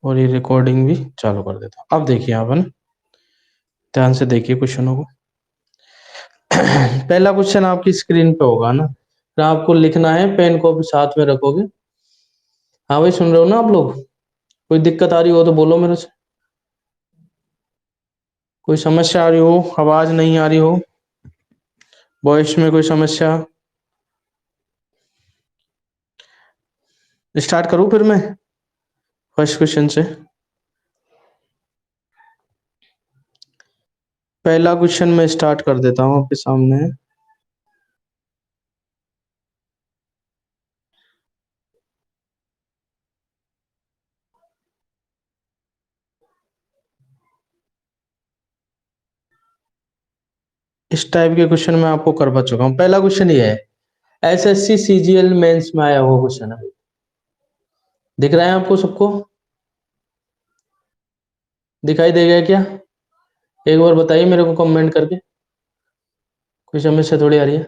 और ये रिकॉर्डिंग भी चालू कर देता हूँ। अब देखिए अपन ध्यान से देखिए क्वेश्चनों को। पहला क्वेश्चन आपकी स्क्रीन पे होगा ना, फिर आपको लिखना है, पेन को भी साथ में रखोगे। हाँ भाई सुन रहे हो ना आप लोग? कोई दिक्कत आ रही हो तो बोलो मेरे से। कोई समस्या आ रही हो, आवाज नहीं आ रही हो, वॉइस में कोई समस्या? स्टार्ट करूं फिर मैं फर्स्ट क्वेश्चन से। पहला क्वेश्चन मैं स्टार्ट कर देता हूं आपके सामने। इस टाइप के क्वेश्चन मैं आपको करवा चुका हूं। पहला क्वेश्चन ये है, एसएससी सीजीएल मेंस में आया हुआ क्वेश्चन है। दिख रहा है आपको सबको? दिखाई देगा क्या? एक बार बताइए मेरे को कमेंट करके। कोई समस्या थोड़ी आ रही है?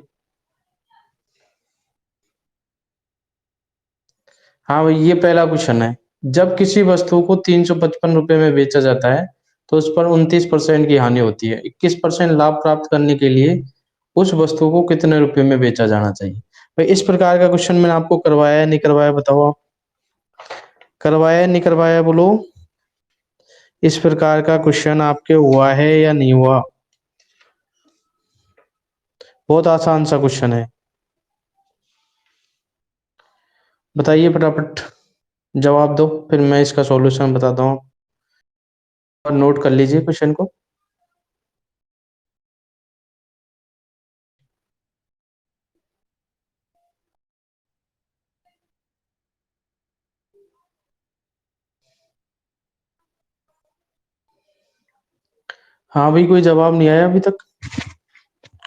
हाँ भाई, ये पहला क्वेश्चन है। जब किसी वस्तु को 355 रुपए में बेचा जाता है तो उस पर 29% की हानि होती है। 21% लाभ प्राप्त करने के लिए उस वस्तु को कितने रुपए में बेचा जाना चाहिए? भाई इस प्रकार का क्वेश्चन मैंने आपको करवाया है नहीं करवाया, बताओ आप। करवाया है नहीं करवाया, बोलो। इस प्रकार का क्वेश्चन आपके हुआ है या नहीं हुआ? बहुत आसान सा क्वेश्चन है, बताइए फटाफट जवाब दो, फिर मैं इसका सॉल्यूशन बताता हूँ। और नोट कर लीजिए क्वेश्चन को। हाँ भाई, कोई जवाब नहीं आया अभी तक।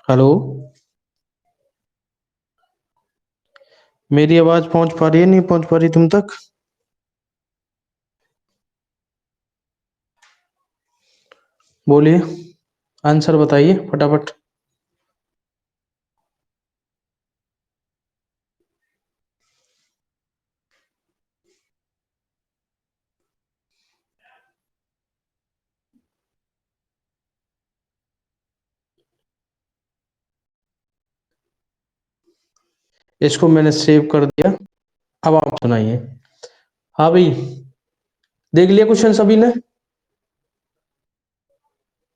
हेलो, मेरी आवाज पहुंच पा रही है नहीं पहुंच पा रही तुम तक? बोलिए, आंसर बताइए फटाफट। इसको मैंने सेव कर दिया। अब आप सुनाइए। हाँ भाई, देख लिया क्वेश्चन सभी ने?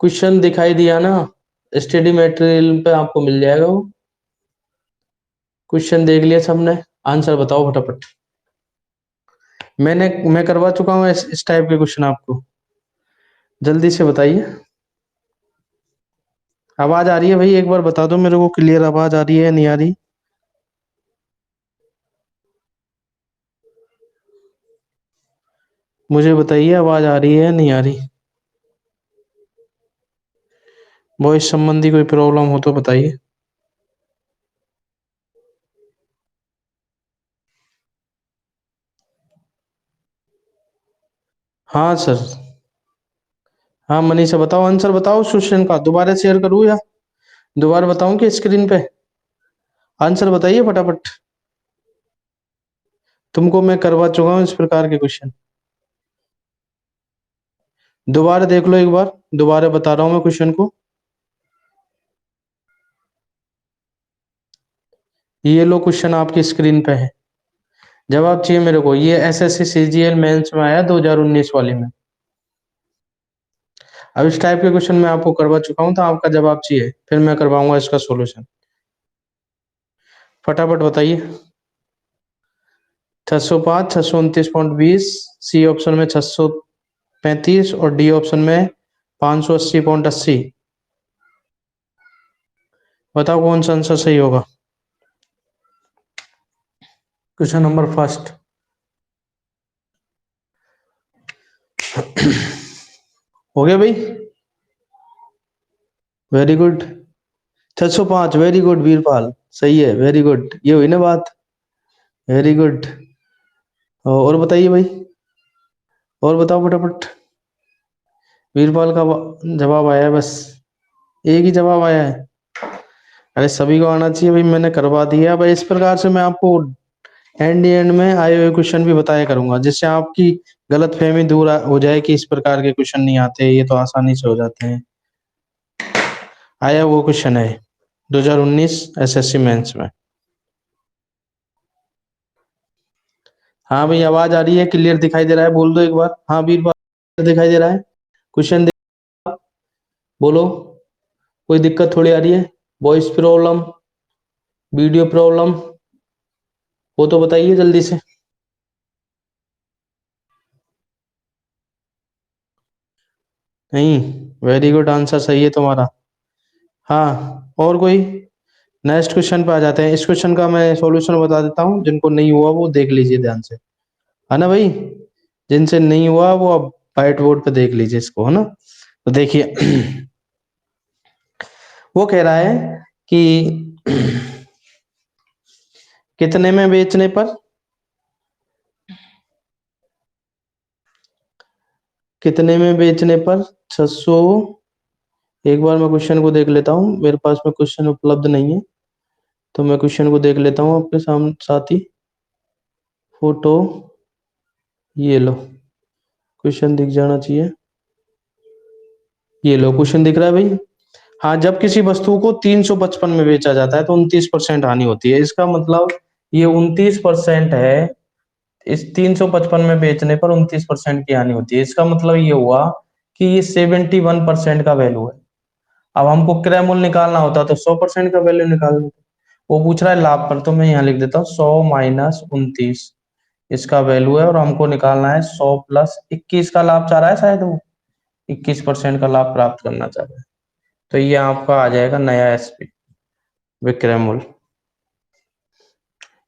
क्वेश्चन दिखाई दिया ना? स्टडी मटेरियल पे आपको मिल जाएगा वो। क्वेश्चन देख लिया सबने? आंसर बताओ फटाफट। मैं करवा चुका हूँ इस टाइप के क्वेश्चन आपको। जल्दी से बताइए। आवाज आ रही है भाई? एक बार बता दो मेरे को, क्लियर आवाज आ रही है या नहीं आ रही? मुझे बताइए, आवाज आ रही है या नहीं आ रही? वॉइस संबंधी कोई प्रॉब्लम हो तो बताइए। हाँ सर। हाँ मनीषा, बताओ आंसर बताओ उस क्वेश्चन का। दोबारा शेयर करूँ या दोबारा बताऊं कि स्क्रीन पे? आंसर बताइए फटाफट। तुमको मैं करवा चुका हूँ इस प्रकार के क्वेश्चन। दोबारा देख लो एक बार, दोबारा बता रहा हूँ मैं क्वेश्चन को। ये लो क्वेश्चन आपकी स्क्रीन पे है। जवाब चाहिए मेरे को। ये एसएससी सीजीएल मेंस में आया 2019 वाले में। अब इस टाइप के क्वेश्चन मैं आपको करवा चुका हूँ तो आपका जवाब चाहिए, फिर मैं करवाऊंगा इसका सॉल्यूशन। फटाफट बताइए। 605, 629.20, सी ऑप्शन में 635 और डी ऑप्शन में 580.80। बताओ कौन सा आंसर सही होगा? Question number first. हो गया भाई? Very good. 605, very good Veerpal, सही है, वेरी गुड। ये हुई ना बात? Very good. और बताइए भाई, और बताओ फटाफट। वीरपाल का जवाब आया है बस? एक ही जवाब आया है? अरे सभी को आना चाहिए भाई, मैंने करवा दिया। भाई इस प्रकार से मैं आपको एंड में आए हुए क्वेश्चन भी बताया करूंगा, जिससे आपकी गलतफहमी दूर हो जाए कि इस प्रकार के क्वेश्चन नहीं आते, ये तो आसानी से हो जाते हैं। आया वो क्वेश्चन है 2019 एसएससी मेंस में। हाँ भाई, आवाज आ रही है? क्लियर दिखाई दे रहा है? बोल दो एक बार। हाँ वीरपाल, दिखाई दे रहा है? क्वेश्चन बोलो। कोई दिक्कत थोड़ी आ रही है? वॉइस प्रॉब्लम, वीडियो प्रॉब्लम, वो तो बताइए जल्दी से। नहीं, वेरी गुड, आंसर सही है तुम्हारा। हाँ, और कोई? नेक्स्ट क्वेश्चन पे आ जाते हैं। इस क्वेश्चन का मैं सॉल्यूशन बता देता हूँ, जिनको नहीं हुआ वो देख लीजिए ध्यान से, है ना भाई? जिनसे नहीं हुआ वो अब व्हाइट बोर्ड पे देख लीजिए इसको, है ना? तो देखिए वो कह रहा है कि कितने में बेचने पर, कितने में बेचने पर 600। एक बार मैं क्वेश्चन को देख लेता हूँ, मेरे पास में क्वेश्चन उपलब्ध नहीं है, तो मैं क्वेश्चन को देख लेता हूँ आपके सामने साथ ही। फोटो, ये लो, क्वेश्चन दिख जाना चाहिए। ये लो, क्वेश्चन दिख रहा है भाई? हाँ, जब किसी वस्तु को 355 में बेचा जाता है तो 29% हानि होती है। इसका मतलब ये 29% है। इस 355 में बेचने पर 29% की हानि होती है। इसका मतलब ये हुआ कि ये 71% का वैल्यू है। अब हमको क्रय मूल्य निकालना होता तो 100% का वैल्यू निकालना। वो पूछ रहा है लाभ पर, तो मैं यहाँ लिख देता हूँ 100 माइनस 29 इसका वैल्यू है, और हमको निकालना है 100 प्लस 21 का लाभ चाह रहा है शायद वो, 21% का लाभ प्राप्त करना चाह रहा है। तो ये आपका आ जाएगा नया एसपी, विक्रय मूल्य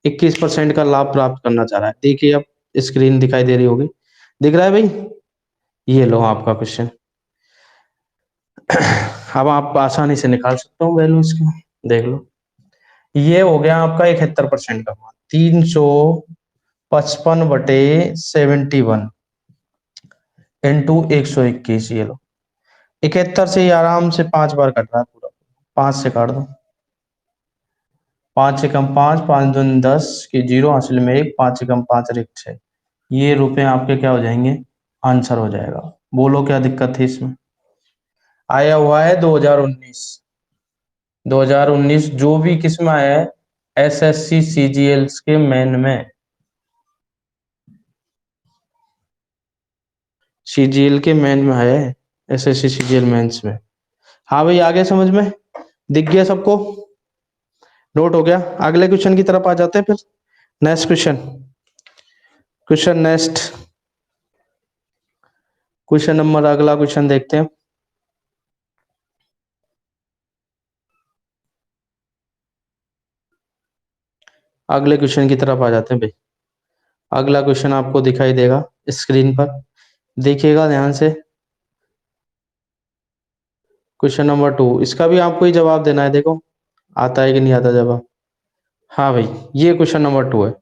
21% का लाभ प्राप्त करना चाह रहा है। देखिए अब स्क्रीन दिखाई दे रही होगी, दिख रहा है भाई? ये लो आपका क्वेश्चन। अब आप आसानी से निकाल सकते हो वैल्यू इसकी, देख लो। ये हो गया आपका 71% का मान, 355/71 इंटू 121। ये लो, 71 से ही आराम से 5 बार कट रहा है पूरा, 5 से काट दो। 5 से कम 5, 5 दूनी 10 की जीरो, हासिल में 1, 5 से कम 5 रिक्त 6। ये रुपए आपके क्या हो जाएंगे? आंसर हो जाएगा। बोलो क्या दिक्कत थी इसमें? आया हुआ है 2019। 2019 जो भी किस्म आया है एसएससी सीजीएल के मेन में, सीजीएल के मेन में आया है, एसएससी सीजीएल मेंस में। हाँ भाई, आगे समझ में दिख गया सबको? नोट हो गया? अगले क्वेश्चन की तरफ आ जाते हैं फिर। Next question, question next, question number, अगला क्वेश्चन देखते हैं। अगले क्वेश्चन की तरफ आ जाते हैं भाई। अगला क्वेश्चन आपको दिखाई देगा स्क्रीन पर, देखिएगा ध्यान से। क्वेश्चन नंबर 2, इसका भी आपको ही जवाब देना है। देखो आता है कि नहीं आता जवाब। हाँ भाई, ये क्वेश्चन नंबर 2 है।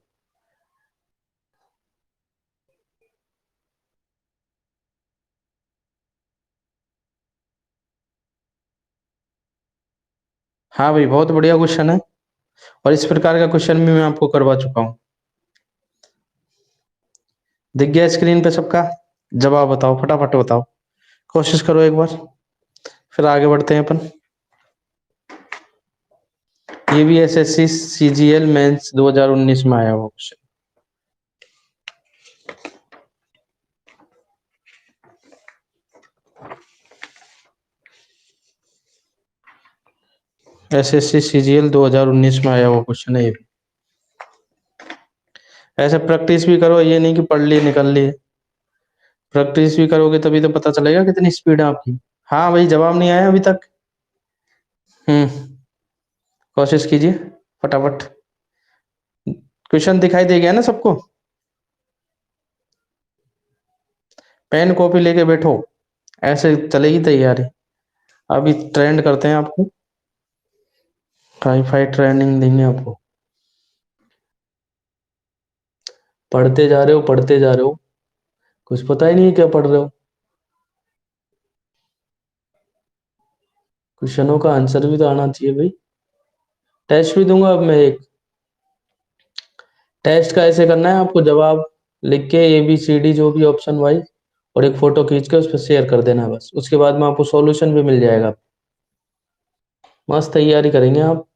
हाँ भाई, बहुत बढ़िया क्वेश्चन है, और इस प्रकार का क्वेश्चन भी मैं आपको करवा चुका हूँ। दिख गया स्क्रीन पे सबका? जवाब बताओ, फटाफट बताओ, कोशिश करो एक बार, फिर आगे बढ़ते हैं अपन। ये भी एसएससी सीजीएल मेंस 2019 में आया हुआ क्वेश्चन। एसएससी सीजीएल 2019 में आया हुआ क्वेश्चन है ये भी। ऐसे प्रैक्टिस भी करो, ये नहीं कि पढ़ लिए निकल लिए। प्रैक्टिस भी करोगे तभी तो पता चलेगा कितनी स्पीड है आपकी। हाँ भाई, जवाब नहीं आया अभी तक? हम्म, कोशिश कीजिए फटाफट। क्वेश्चन दिखाई दे गया ना सबको? पेन कॉपी लेके बैठो, ऐसे चलेगी तैयारी। अभी ट्रेंड करते हैं आपको, हाई फाई ट्रेनिंग देंगे आपको। पढ़ते जा रहे हो, पढ़ते जा रहे हो, कुछ पता ही नहीं है क्या पढ़ रहे हो। क्वेश्चनों का आंसर भी तो आना चाहिए भाई। टेस्ट भी दूंगा अब मैं एक, टेस्ट का ऐसे करना है आपको, जवाब लिख के ABCD जो भी ऑप्शन वाइज, और एक फोटो खींच के उस पर शेयर कर देना है बस। उसके बाद में आपको सॉल्यूशन भी मिल जाएगा। मस्त तैयारी करेंगे आप।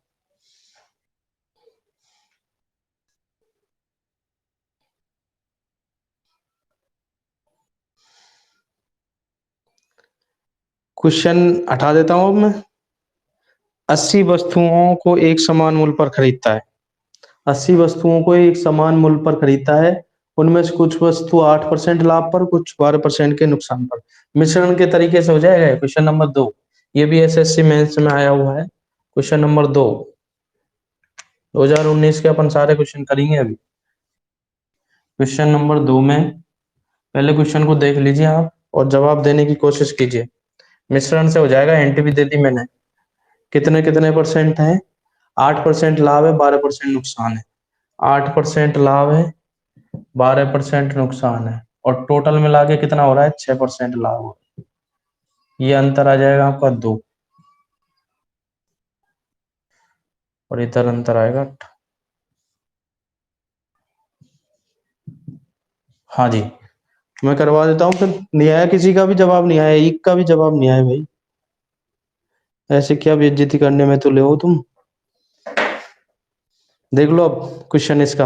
क्वेश्चन हटा देता हूँ अब मैं। 80 वस्तुओं को एक समान मूल्य पर खरीदता है। 80 वस्तुओं को एक समान मूल्य पर खरीदता है। उनमें से कुछ वस्तु 8% लाभ पर, कुछ 12% के नुकसान पर। मिश्रण के तरीके से हो जाएगा क्वेश्चन नंबर 2। ये भी SSC मेंस में आया हुआ है। क्वेश्चन नंबर 2, 2019 के अपन सारे क्वेश्चन करेंगे अभी। क्वेश्चन नंबर 2 में पहले क्वेश्चन को देख लीजिए आप और जवाब देने की कोशिश कीजिए। मिश्रण से हो जाएगा, एंटी भी दे दी मैंने। कितने कितने परसेंट है? 8% लाभ है, 12% नुकसान है। 8% लाभ है, 12% नुकसान है, और टोटल मिला के कितना हो रहा है? 6% लाभ हो रहा है। ये अंतर आ जाएगा आपका 2, और इधर अंतर आएगा। हाँ जी, मैं करवा देता हूँ फिर। नहीं आया किसी का भी जवाब, नहीं आया, एक का भी जवाब नहीं आया भाई। ऐसे क्या बेइज्जती करने में तुले हो तुम। देख लो अब क्वेश्चन इसका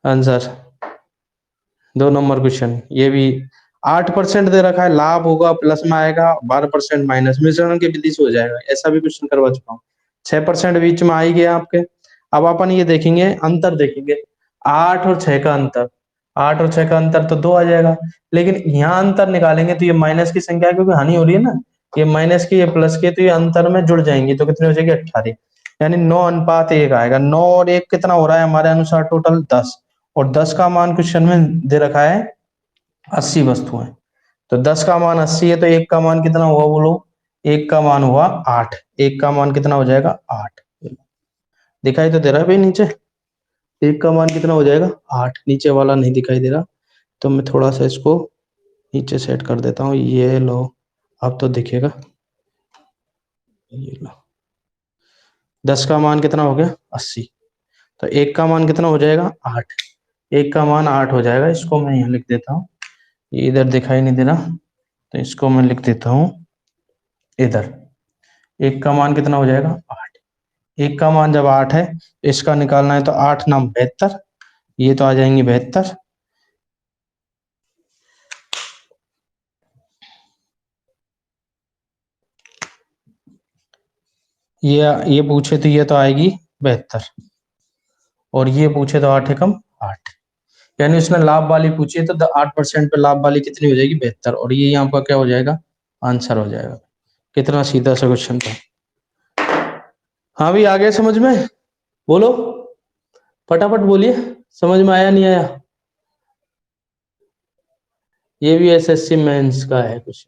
आंसर। 2 नंबर क्वेश्चन ये भी 8% दे रखा है, लाभ होगा प्लस में आएगा, 12% माइनस, मिश्रण की विधि से हो जाएगा। ऐसा भी क्वेश्चन करवा चुका हूँ। 6% बीच में आ ही गया आपके। अब अपन ये देखेंगे, अंतर देखेंगे। 8 और 6 का अंतर, 8 और 6 का अंतर तो 2 आ जाएगा। लेकिन यहाँ अंतर निकालेंगे तो ये माइनस की संख्या है, क्योंकि हानि हो रही है ना। ये माइनस की, ये प्लस की, तो ये अंतर में जुड़ जाएंगी, तो कितनी हो जाएगी? 18। यानी 9:1 आएगा। 9 और 1 कितना हो रहा है हमारे अनुसार? टोटल 10। और 10 का मान क्वेश्चन में दे रखा है 80 वस्तुएं। तो 10 का मान 80 है, तो 1 का मान कितना हुआ बोलो? 1 का मान हुआ 8। 1 का मान कितना हो जाएगा? 8। दिखाई तो दे रहा है भाई नीचे? 1 का मान कितना हो जाएगा? 8। नीचे वाला नहीं दिखाई दे रहा, तो मैं थोड़ा सा इसको नीचे सेट कर देता हूँ। ये लो, अब तो दिखेगा। ये लो, 10 का मान कितना हो गया? 80। तो 1 का मान कितना हो जाएगा? 8। 1 का मान 8 हो जाएगा। इसको मैं यहाँ लिख देता हूँ, ये इधर दिखाई नहीं दे रहा, तो इसको मैं लिख देता हूँ इधर। 1 का मान कितना हो जाएगा? 8। 1 का मान जब 8 है, इसका निकालना है, तो 8 नाम 72, ये तो आ जाएंगे 72। ये पूछे तो ये तो आएगी 72, और ये पूछे तो 8 एकम 8। यानी उसने लाभ वाली पूछी है, तो 8% पे लाभ वाली कितनी हो जाएगी? 72, और ये यहाँ पर क्या हो जाएगा? आंसर हो जाएगा। कितना सीधा सा क्वेश्चन था। हाँ भी आ गया समझ में? बोलो, फटाफट बोलिए, समझ में आया नहीं आया? ये भी SSC मेंस का है कुछ।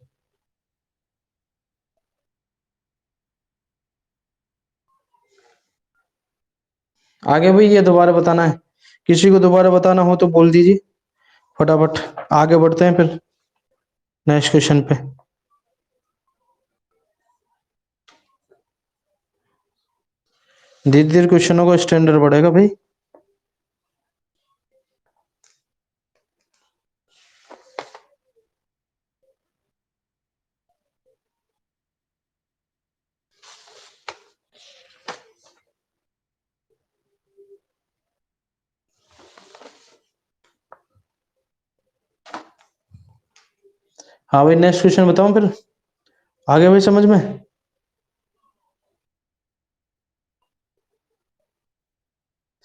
आगे भाई ये दोबारा बताना है, किसी को दोबारा बताना हो तो बोल दीजिए, फटाफट आगे बढ़ते हैं फिर नेक्स्ट क्वेश्चन पे। धीरे धीरे क्वेश्चनों का स्टैंडर्ड बढ़ेगा भाई। हाँ भाई, नेक्स्ट क्वेश्चन बताऊं फिर? आगे भाई समझ में?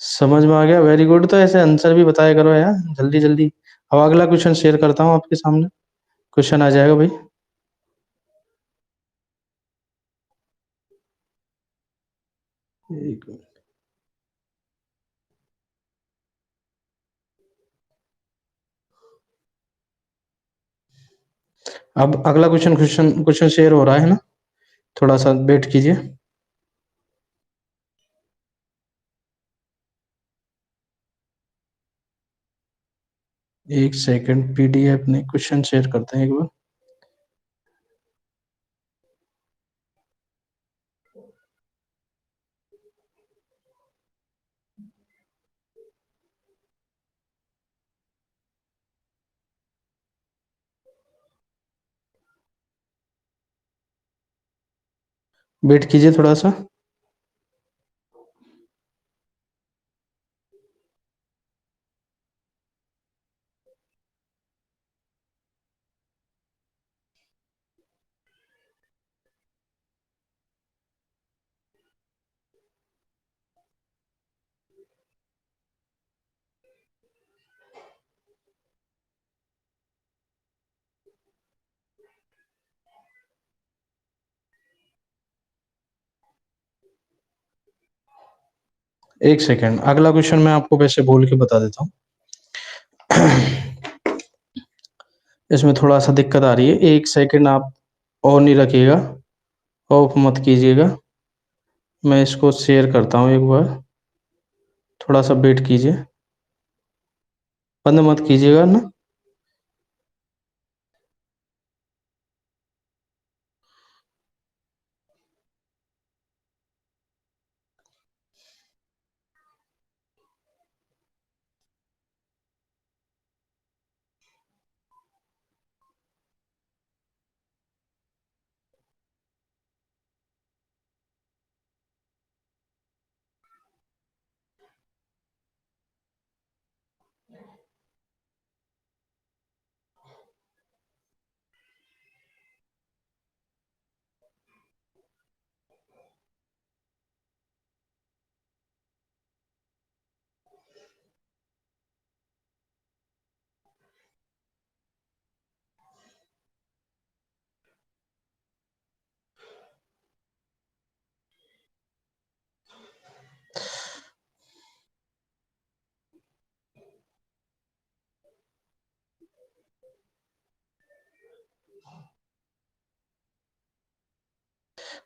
समझ में आ गया, वेरी गुड। तो ऐसे आंसर भी बताया करो यार, जल्दी जल्दी। अब अगला क्वेश्चन शेयर करता हूँ आपके सामने। क्वेश्चन आ जाएगा भाई। एक मिनट। अब अगला क्वेश्चन क्वेश्चन क्वेश्चन शेयर हो रहा है ना, थोड़ा सा वेट कीजिए। 1 सेकंड, PDF नहीं, क्वेश्चन शेयर करते हैं एक बार। वेट कीजिए थोड़ा सा। एक सेकेंड, अगला क्वेश्चन मैं आपको वैसे बोल के बता देता हूँ। इसमें थोड़ा सा दिक्कत आ रही है, एक सेकेंड आप ऑन नहीं रखिएगा, ऑफ मत कीजिएगा। मैं इसको शेयर करता हूँ एक बार, थोड़ा सा वेट कीजिए, बंद मत कीजिएगा ना।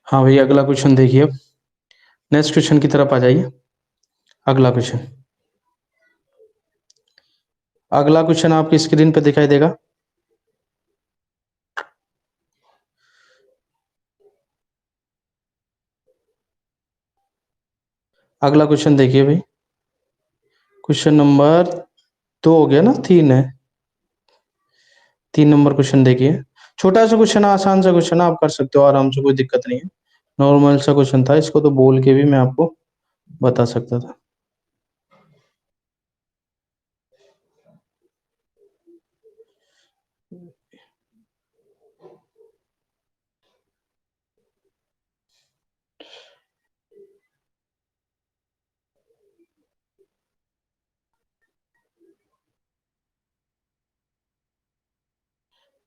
हाँ भैया, अगला क्वेश्चन देखिए अब। नेक्स्ट क्वेश्चन की तरफ आ जाइए। अगला क्वेश्चन, अगला क्वेश्चन आपकी स्क्रीन पे दिखाई देगा। अगला क्वेश्चन देखिए भाई, क्वेश्चन नंबर 2 हो गया ना, 3 है। 3 नंबर क्वेश्चन देखिए। छोटा सा क्वेश्चन, आसान सा क्वेश्चन, आप कर सकते हो आराम से, कोई दिक्कत नहीं है। नॉर्मल सा क्वेश्चन था, इसको तो बोल के भी मैं आपको बता सकता था।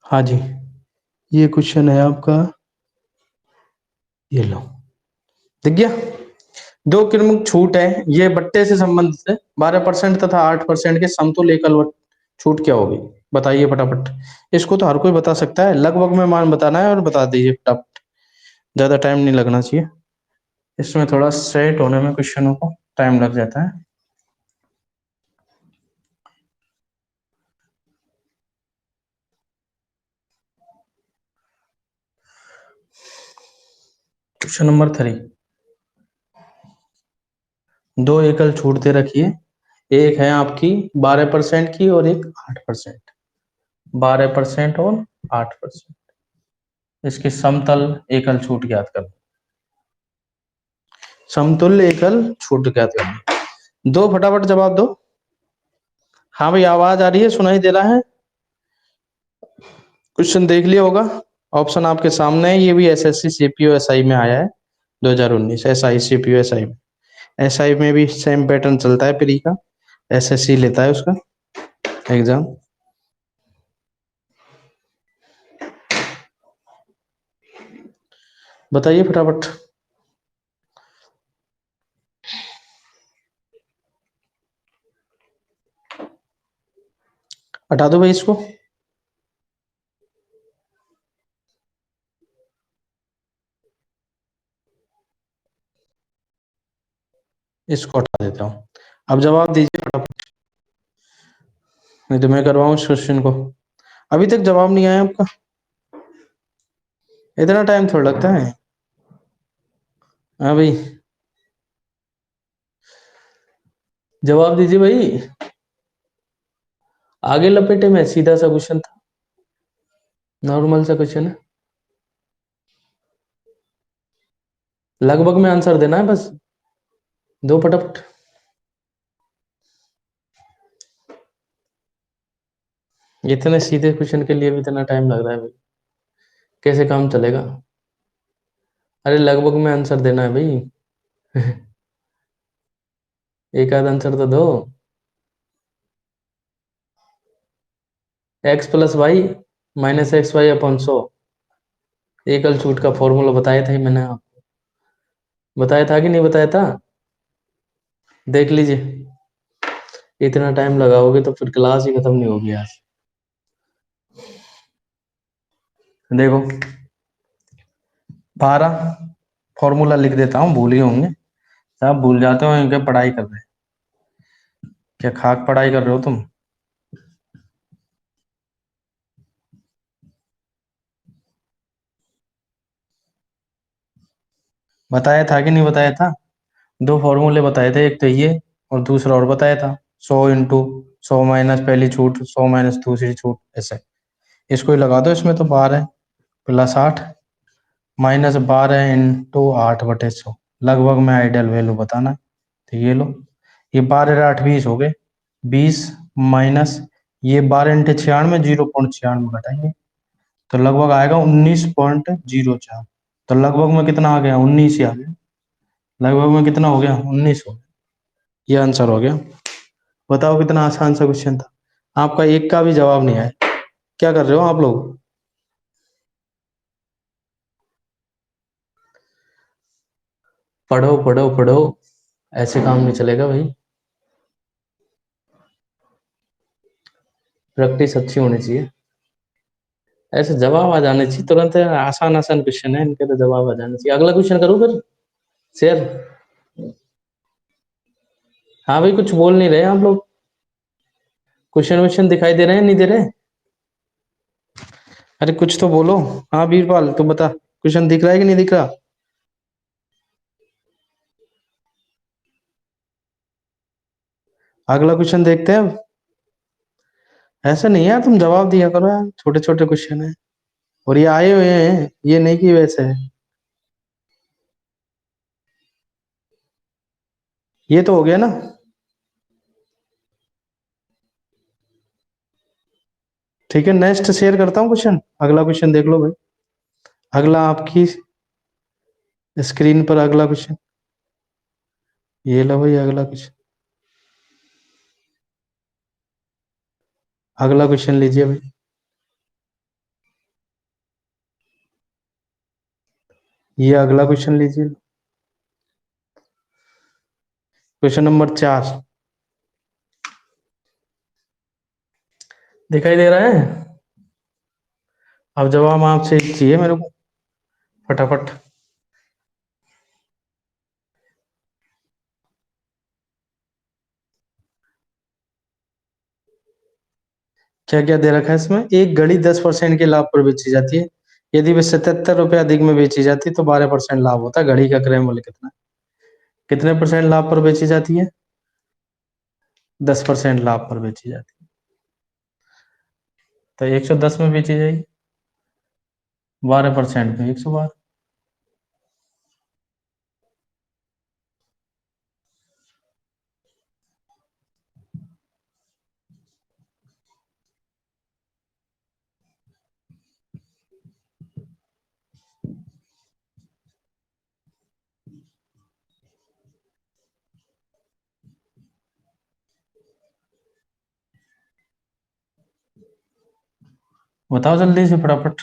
हाँ जी, ये क्वेश्चन है आपका, ये लो, दिख गया। 2 क्रमिक छूट है, ये बट्टे से संबंधित है। 12% तथा 8% के समतुल्य एकल छूट क्या होगी, बताइए फटाफट। इसको तो हर कोई बता सकता है, लगभग में मान बताना है और बता दीजिए फटाफट, ज्यादा टाइम नहीं लगना चाहिए। इसमें थोड़ा सेट होने में क्वेश्चनों को टाइम लग जाता है। क्वेश्चन नंबर 3, 2 एकल छूट दे रखी है। एक है आपकी 12% की और एक 8%। 12% और 8%, इसकी समतल एकल छूट ज्ञात करना। समतुल्य एकल छूट ज्ञात करना, दो फटाफट जवाब दो। हाँ भाई, आवाज आ रही है, सुनाई दे रहा है। क्वेश्चन देख लिया होगा, ऑप्शन आपके सामने है। ये भी एसएससी सीपीओ एसआई में आया है 2019, एसआई सीपीओ एसआई में। एसआई में भी सेम पैटर्न चलता है प्री का, एसएससी लेता है उसका एग्जाम। बताइए फटाफट। हटा दो भाई इसको, इसको हटा देता हूँ। अब जवाब दीजिए फटाफट, नहीं तो मैं करवाऊँ इस क्वेश्चन को। अभी तक जवाब नहीं आया आपका, इतना टाइम थोड़ा लगता है। हाँ भाई, जवाब दीजिए भाई। आगे लपेटे में सीधा सा क्वेश्चन था, नॉर्मल सा क्वेश्चन है। लगभग में आंसर देना है बस, दो फटाफट। इतने सीधे क्वेश्चन के लिए भी इतना टाइम लग रहा है भाई, कैसे काम चलेगा? अरे लगभग में आंसर देना है भाई। एक आध आंसर तो दो। X plus Y minus X Y upon 100, एकल छूट का फॉर्मूला बताया था ही मैंने आपको, बताया था कि नहीं बताया था? देख लीजिए, इतना टाइम लगाओगे तो फिर क्लास ही खत्म नहीं होगी आज। देखो 12, फॉर्मूला लिख देता हूँ, भूल ही होंगे सब, भूल जाते हो क्या पढ़ाई कर रहे हैं? क्या खाक पढ़ाई कर रहे हो तुम? बताया था कि नहीं बताया था? दो फॉर्मूले बताए थे, एक तो ये और दूसरा और बताया था, 100 × 100 माइनस पहली छूट, 100 माइनस दूसरी छूट, ऐसे। इसको ही लगा दो इसमें, तो 12 प्लस 8 माइनस 12 × 8/100, लगभग में आइडियल वैल्यू बताना है। तो ये लो, ये 12 × 8 = 20 हो गए, 20 माइनस ये 12 × 96, 0.96 घटाएंगे तो लगभग आएगा 19.04। तो लगभग में कितना आ गया? 19 ही आ गया। लगभग में कितना हो गया? 19 हो गया। ये आंसर हो गया। बताओ कितना आसान सा क्वेश्चन था, आपका एक का भी जवाब नहीं आया। क्या कर रहे हो आप लोग? पढ़ो पढ़ो पढ़ो, ऐसे काम नहीं चलेगा भाई, प्रैक्टिस अच्छी होनी चाहिए। ऐसे जवाब आ जाने चाहिए तुरंत, आसान आसान क्वेश्चन है इनके, तो जवाब आ जाने चाहिए। अगला क्वेश्चन करूँ फिर शेयर? हाँ भाई, कुछ बोल नहीं रहे आप लोग, क्वेश्चन वोश्चन दिखाई दे रहे हैं नहीं दे रहे? अरे कुछ तो बोलो। हाँ वीरपाल तू बता, क्वेश्चन दिख रहा है कि नहीं दिख रहा? अगला क्वेश्चन देखते हैं अब। ऐसा नहीं है यार, तुम जवाब दिया करो यार, छोटे छोटे क्वेश्चन है और ये आए हुए हैं, ये नहीं कि वैसे है। ये तो हो गया ना। ठीक है, नेक्स्ट शेयर करता हूँ क्वेश्चन, अगला क्वेश्चन देख लो भाई। अगला आपकी स्क्रीन पर अगला क्वेश्चन, ये लो भाई अगला क्वेश्चन। अगला क्वेश्चन लीजिए भाई, ये अगला क्वेश्चन लीजिए, क्वेश्चन नंबर 4। दिखाई दे रहा है? अब जवाब आपसे चाहिए मेरे को, फटाफट। क्या क्या दे रखा है इसमें? एक घड़ी 10% के लाभ पर बेची जाती है, यदि वे 77 रुपये अधिक में बेची जाती है तो 12% लाभ होता है। घड़ी का क्रय मूल्य कितना है? कितने परसेंट लाभ पर बेची जाती है? 10% लाभ पर बेची जाती है, तो 110 में बेची जाएगी, 12% में 112। बताओ जल्दी से फटाफट।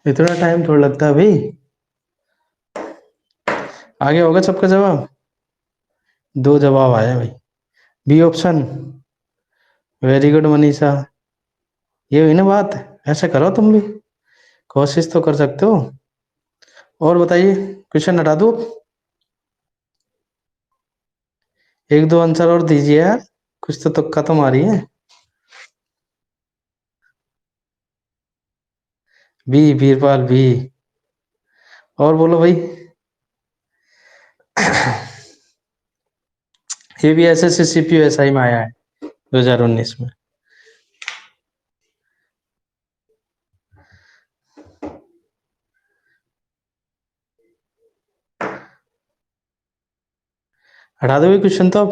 इतना टाइम थोड़ा लगता है भाई। आगे होगा सबका जवाब? दो जवाब आया भाई, B option. Very good Manisha, ये हुई ना बात। ऐसा करो तुम भी, कोशिश तो कर सकते हो। और बताइए, क्वेश्चन हटा दो, एक दो आंसर और दीजिए यार, कुछ तो तुक्का तो मारी है। B, Veerpal B. और बोलो भाई। ये भी एसएससी सीपीयू एसआई में आया है 2019 में। हटा दोगे क्वेश्चन तो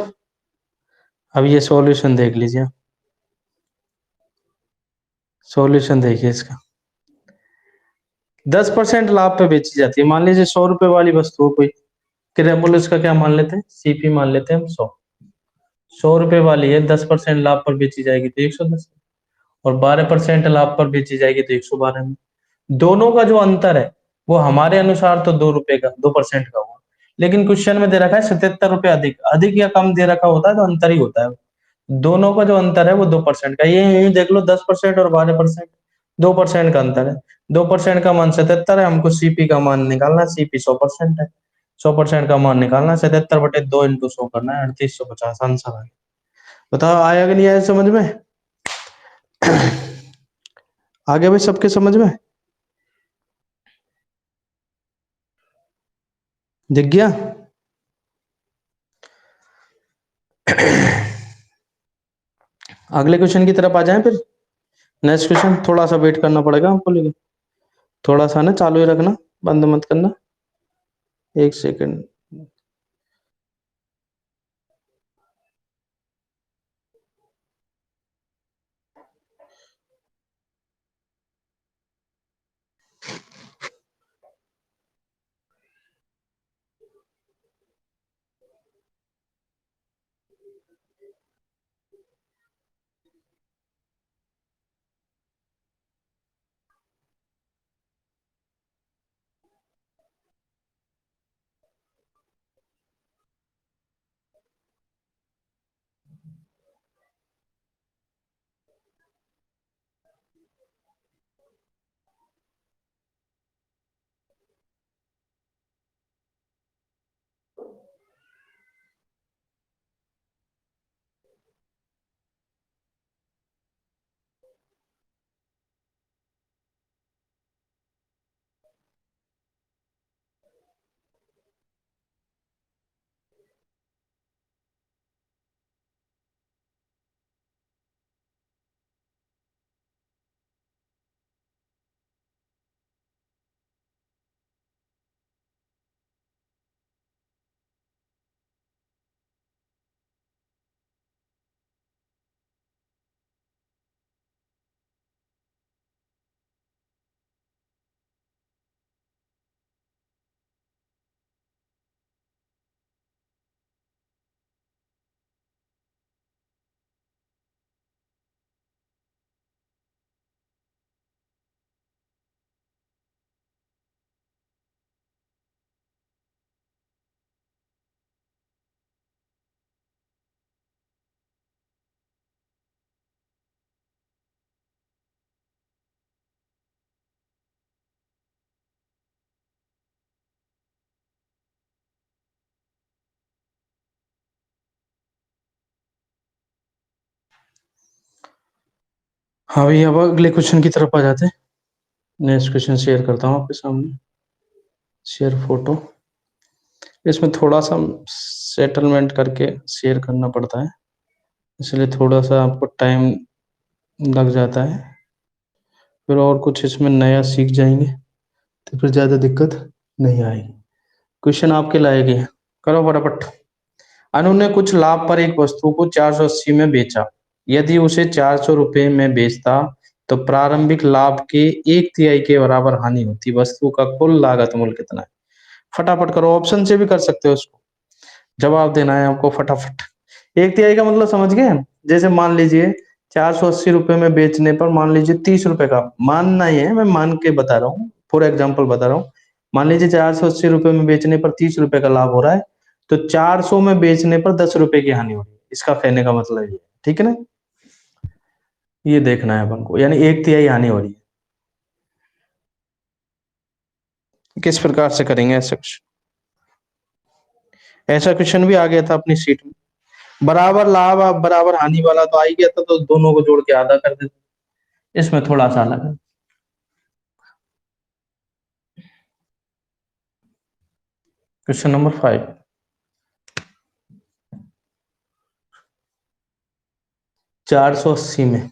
अब ये सॉल्यूशन देख लीजिए। सॉल्यूशन देखिए इसका। 10% लाभ पे बेची जाती है। मान लीजिए 100 रुपए वाली वस्तु हो कोई, बोले उसका क्या मान लेते हैं, सीपी मान लेते हैं हम 100। 100 रुपए वाली है, 10% लाभ पर बेची जाएगी तो 110, और 12% लाभ पर बेची जाएगी तो 112 में। दोनों का जो अंतर है वो हमारे अनुसार तो 2 रुपए का, 2% का हुआ, लेकिन क्वेश्चन में दे रखा है 77 रुपए अधिक। अधिक या कम दे रखा होता है तो अंतर ही होता है। दोनों का जो अंतर है वो 2% का। ये यूं देख लो 10% और 12%, 2% का अंतर है। 2% का मान 77 है, हमको सीपी का मान निकालना, सीपी 100% है। 100% का मान निकालना, 77/2 × 100 करना है, 3850 आंसर है। बताओ आया कि नहीं आया समझ में? आगे भाई सबके समझ में दिख गया? अगले क्वेश्चन की तरफ आ जाएं फिर। नेक्स्ट क्वेश्चन थोड़ा सा वेट करना पड़ेगा हमको, लेकिन थोड़ा सा ना चालू ही रखना, बंद मत करना। 1 सेकंड। हाँ भैया अब अगले क्वेश्चन की तरफ आ जाते हैं। नेक्स्ट क्वेश्चन शेयर करता हूँ आपके सामने, शेयर फोटो। इसमें थोड़ा सा सेटलमेंट करके शेयर करना पड़ता है, इसलिए थोड़ा सा आपको टाइम लग जाता है। फिर और कुछ इसमें नया सीख जाएंगे तो फिर ज़्यादा दिक्कत नहीं आएगी। क्वेश्चन आपके लायक है, करो फटाफट। अनु ने कुछ लाभ पर एक वस्तु को 480 में बेचा। यदि उसे 400 रुपये में बेचता तो प्रारंभिक लाभ के 1/3 के बराबर हानि होती। वस्तु का कुल लागत मूल्य कितना है? फटाफट करो, ऑप्शन से भी कर सकते हो उसको, जवाब देना है आपको फटाफट। 1/3 का मतलब समझ गए? जैसे मान लीजिए 480 रुपये में बेचने पर मान लीजिए 30 रुपए का, मानना ही है, मैं मान के बता रहा हूँ, फॉर एग्जाम्पल बता रहा हूँ। मान लीजिए 480 रुपये में बेचने पर 30 रुपए का लाभ हो रहा है, तो 400 में बेचने पर 10 रुपए की हानि हो रही है। इसका कहने का मतलब ये, ठीक है ना? ये देखना है अपन को, यानी 1/3 हानि हो रही है। किस प्रकार से करेंगे ऐसा कुछ? ऐसा क्वेश्चन भी आ गया था अपनी सीट में। बराबर लाभ बराबर हानि वाला तो आ ही गया था, तो दोनों को जोड़ के आधा कर देते। इसमें थोड़ा सा अलग है। Question number 5। 480 में।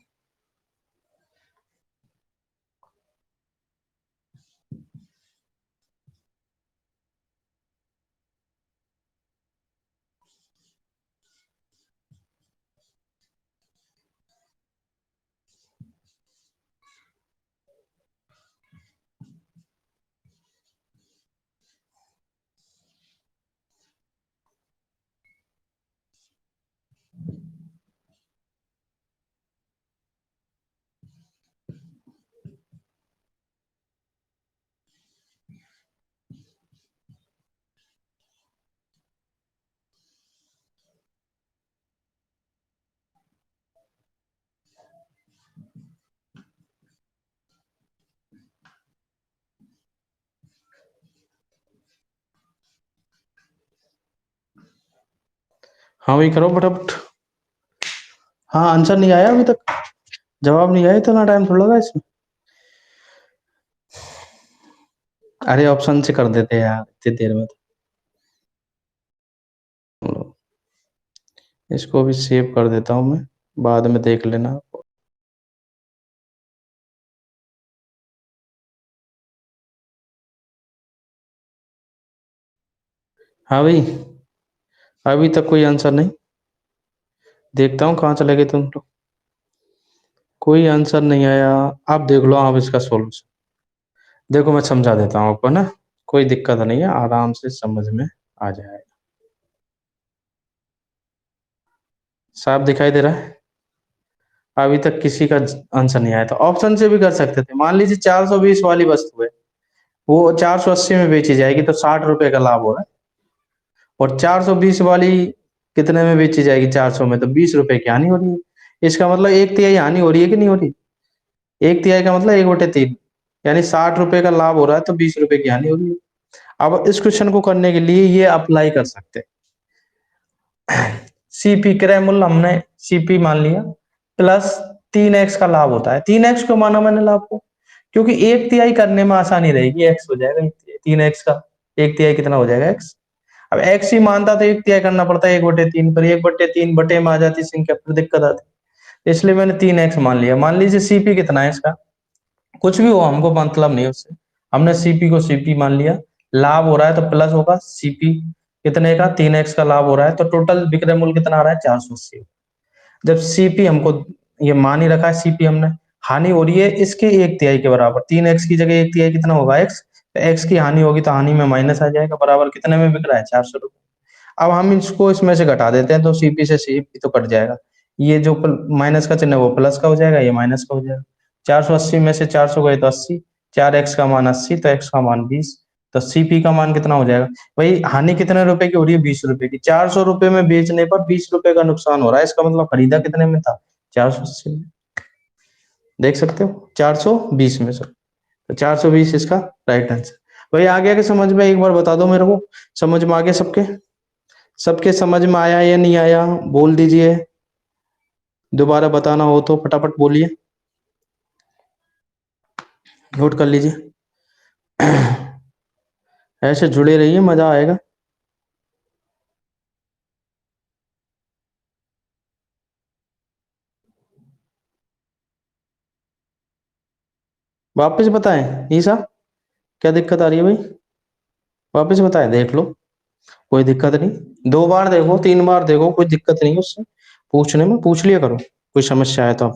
हाँ वही करो फटाफट। हाँ आंसर नहीं आया अभी तक, जवाब नहीं आया, इतना टाइम थोड़ा लगा इसमें। अरे ऑप्शन से कर देते यार इतनी देर में तो। इसको भी सेव कर देता हूँ मैं, बाद में देख लेना। हाँ भाई, अभी तक कोई आंसर नहीं। देखता हूँ कहाँ चले गए तुम लोग। कोई आंसर नहीं आया। आप देख लो आप इसका सॉल्यूशन। देखो मैं समझा देता हूँ आपको ना, कोई दिक्कत नहीं है, आराम से समझ में आ जाएगा। साफ दिखाई दे रहा है? अभी तक किसी का आंसर नहीं आया, तो ऑप्शन से भी कर सकते थे। मान लीजिए 420 वाली वस्तु है, वो 480 में बेची जाएगी तो 60 रुपए का लाभ हो रहा है। और 420 वाली कितने में बेची जाएगी? 400 में, तो 20 रुपए की हानि हो रही है। इसका मतलब एक तिहाई हानि हो रही है कि नहीं हो रही? एक तिहाई का मतलब 1/3, यानी 60 रुपए का लाभ हो रहा है तो 20 रुपए की हानि हो रही है। अब इस क्वेश्चन को करने के लिए ये अप्लाई कर सकते हैं। सीपी क्रय मूल्य हमने सीपी मान लिया, प्लस 3x का लाभ होता है। 3x क्यों माना मैंने लाभ को? क्योंकि एक तिहाई करने में आसानी रहेगी, x हो जाएगा 3x का एक तिहाई कितना हो जाएगा x। अब x ही मानता तो एक तिहाई करना पड़ता है 1/3 पर, 1/3 बटे में आ जाती संख्या, फिर दिक्कत आती। इसलिए मैंने 3x मान लिया। मान लीजिए सीपी कितना है इसका, कुछ भी हो हमको मतलब नहीं उससे, हमने सीपी को सीपी मान लिया। लाभ हो रहा है तो प्लस होगा सीपी कितने का, 3x का लाभ हो रहा है, तो टोटल विक्रय मूल्य कितना आ रहा है? 480। जब सीपी हमको ये मान ही रखा है, सीपी हमने, हानि हो रही है इसके एक तिहाई के बराबर, 3x की जगह एक तिहाई कितना होगा? x, तो x की हानि होगी तो हानि में माइनस आ जाएगा, बराबर कितने में बिक रहा है? 400 रुपए। अब हम इसको इसमें से घटा देते हैं तो सीपी से सीपी तो कट जाएगा, ये जो माइनस का चिन्ह है वो प्लस का हो जाएगा, ये माइनस का हो जाएगा। 480 में से 400 गए तो 80, 4x का मान 80 तो x का मान 20, तो सीपी का मान कितना हो जाएगा? भाई हानि कितने रुपए की हो रही है? 20 रुपए की। 400 रुपए में बेचने पर 20 रुपए का नुकसान हो रहा है, इसका मतलब खरीदा कितने में था? 480 में। देख सकते हो 420 में से, तो 420 इसका राइट आंसर। भाई आ गया कि समझ में? एक बार बता दो मेरे को, समझ में आ गया सबके? सबके समझ में आया या नहीं आया बोल दीजिए, दोबारा बताना हो तो फटाफट बोलिए, नोट कर लीजिए। ऐसे जुड़े रहिए, मजा आएगा। वापस बताएं ईसा, क्या दिक्कत आ रही है भाई? वापस बताएं, देख लो, कोई दिक्कत नहीं। 2 बार देखो, 3 बार देखो, कोई दिक्कत नहीं है उससे, पूछने में पूछ लिया करो, कोई समस्या है तो।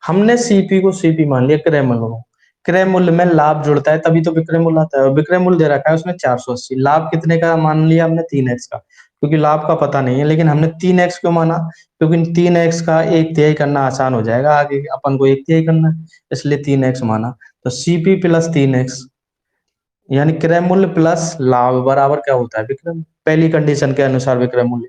हमने सीपी को सीपी मान लिया, क्रय मूल्य को। क्रय मूल्य में लाभ जुड़ता है तभी तो विक्रय मूल्य आता है, और विक्रय मूल्य दे रखा है उसमें 480। लाभ कितने का मान लिया हमने? 3x का, क्योंकि लाभ का पता नहीं है, लेकिन हमने 3x क्यों माना? क्योंकि 3x का एक तिहाई करना आसान हो जाएगा, आगे अपन को एक तिहाई करना है, इसलिए 3x माना। तो सीपी प्लस 3x, यानी क्रय मूल्य प्लस लाभ बराबर क्या होता है? विक्रय मूल्य। पहली कंडीशन के अनुसार विक्रय मूल्य।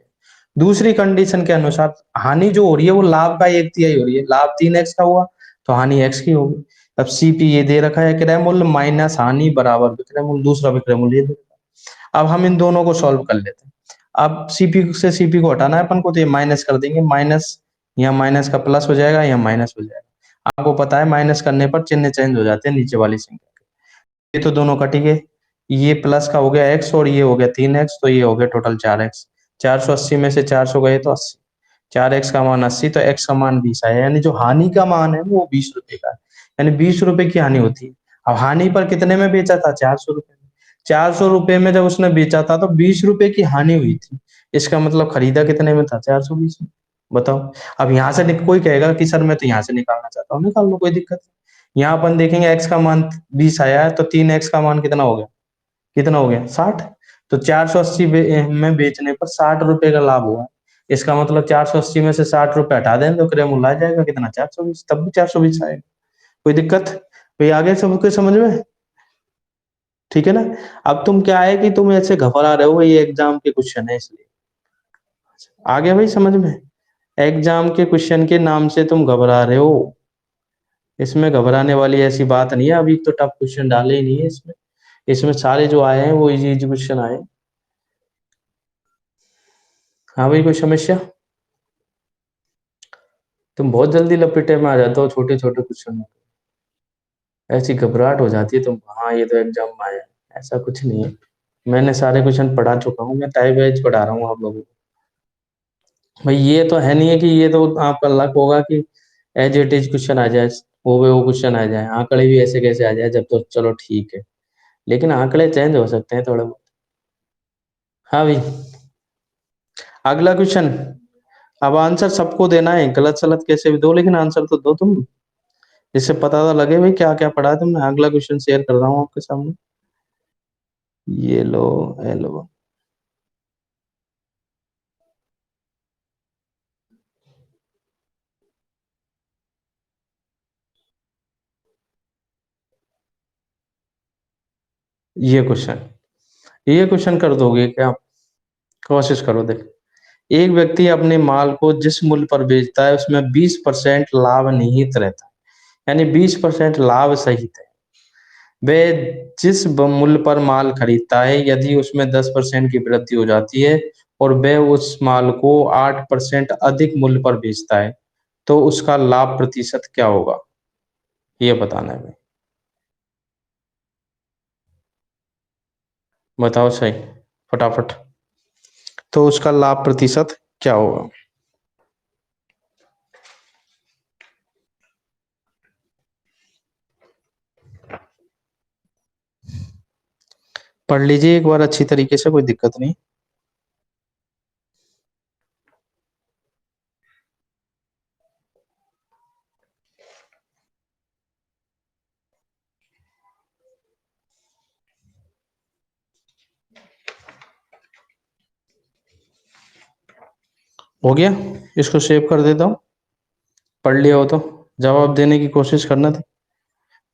दूसरी कंडीशन के अनुसार हानि जो हो रही है वो लाभ का एक तिहाई हो रही है, लाभ 3x का हुआ तो हानि x की होगी। अब सीपी ये दे रखा है क्रय मूल्य माइनस हानि बराबर विक्रय मूल्य, दूसरा विक्रय मूल्य ये दे रखा है। अब हम इन दोनों को सॉल्व कर लेते हैं। अब सीपी से सीपी को हटाना है अपन को, तो ये माइनस कर देंगे, माइनस, यहाँ माइनस का प्लस हो जाएगा, यहाँ माइनस हो जाएगा। आपको पता है माइनस करने पर चिन्ह चेंज हो जाते हैं नीचे वाली संख्या के। ये तो दोनों कट गए, ये प्लस का हो गया x और ये हो गया 3x, तो ये हो गया टोटल 4x। 480 में से 400 गए तो 80, 4x का मान 80 तो x का मान 20 आया, यानी जो हानि का मान है वो 20 रुपए का है, यानी 20 रुपए की हानि होती है। अब हानि पर कितने में बेचा था? 400 रुपए में। 400 रुपए में जब उसने बेचा था तो 20 रुपए की हानि हुई थी, इसका मतलब खरीदा कितने में था? 420 में। बताओ। अब यहाँ से कोई कहेगा कि सर मैं तो यहाँ से निकालना चाहता हूँ, निकाल लो, कोई दिक्कत नहीं। यहाँ अपन देखेंगे x का मान 20 आया है तो 3x का मान कितना हो गया? कितना हो गया? 60। तो 480 में बेचने पर 60 रुपए का लाभ हुआ। इसका मतलब 480 में से 60 रुपए हटा दें तो क्रय मूल्य आ जाएगा कितना? 420, तब भी 420 आएगा। कोई दिक्कत? कोई आगे सबके समझ में? ठीक है ना? अब तुम क्या है कि तुम ऐसे घबरा रहे हो, ये एग्जाम के क्वेश्चन है इसलिए। आ गया भाई समझ में? एग्जाम के क्वेश्चन के नाम से तुम घबरा रहे हो, इसमें घबराने वाली ऐसी बात नहीं है। अभी तो टफ क्वेश्चन डाले ही नहीं है इसमें, इसमें सारे जो आए हैं वो इजी इजी क्वेश्चन आए। हाँ भाई, कोई समस्या? तुम बहुत जल्दी लपेटे में आ जाते हो छोटे छोटे क्वेश्चन में, ऐसी घबराहट हो जाती है तुम, हाँ ये तो एग्जाम में आया है। ऐसा कुछ नहीं है, मैंने सारे क्वेश्चन पढ़ा चुका हूँ, मैं टाइप वाइज पढ़ा रहा हूँ आप लोगों को। भाई ये तो है नहीं है कि ये तो आपका लक होगा कि एज इट इज क्वेश्चन आ जाए, वो क्वेश्चन आ जाए, आंकड़े भी ऐसे कैसे आ जाए जब, तो चलो ठीक है, लेकिन आंकड़े चेंज हो सकते हैं थोड़े बहुत। हाँ भाई, अगला क्वेश्चन। अब आंसर सबको देना है, गलत सलत कैसे भी दो, लेकिन आंसर तो दो तुम, जिससे पता तो लगे भाई क्या क्या पढ़ा है तुमने। अगला क्वेश्चन शेयर कर रहा हूँ आपके सामने, ये लो, ये लो। ये क्वेश्चन कर दोगे क्या? कोशिश करो। देख, एक व्यक्ति अपने माल को जिस मूल्य पर बेचता है उसमें 20% लाभ निहित रहता है, यानी 20% लाभ सहित है। वह जिस मूल्य पर माल खरीदता है, यदि उसमें 10% की वृद्धि हो जाती है और वह उस माल को 8% अधिक मूल्य पर बेचता है, तो उसका लाभ प्रतिशत क्या होगा? ये बताना है भाई। बताओ सही, फटाफट। तो उसका लाभ प्रतिशत क्या होगा? पढ़ लीजिए एक बार अच्छी तरीके से, कोई दिक्कत नहीं। हो गया? इसको सेव कर देता हूँ। पढ़ लिया हो तो जवाब देने की कोशिश करना था,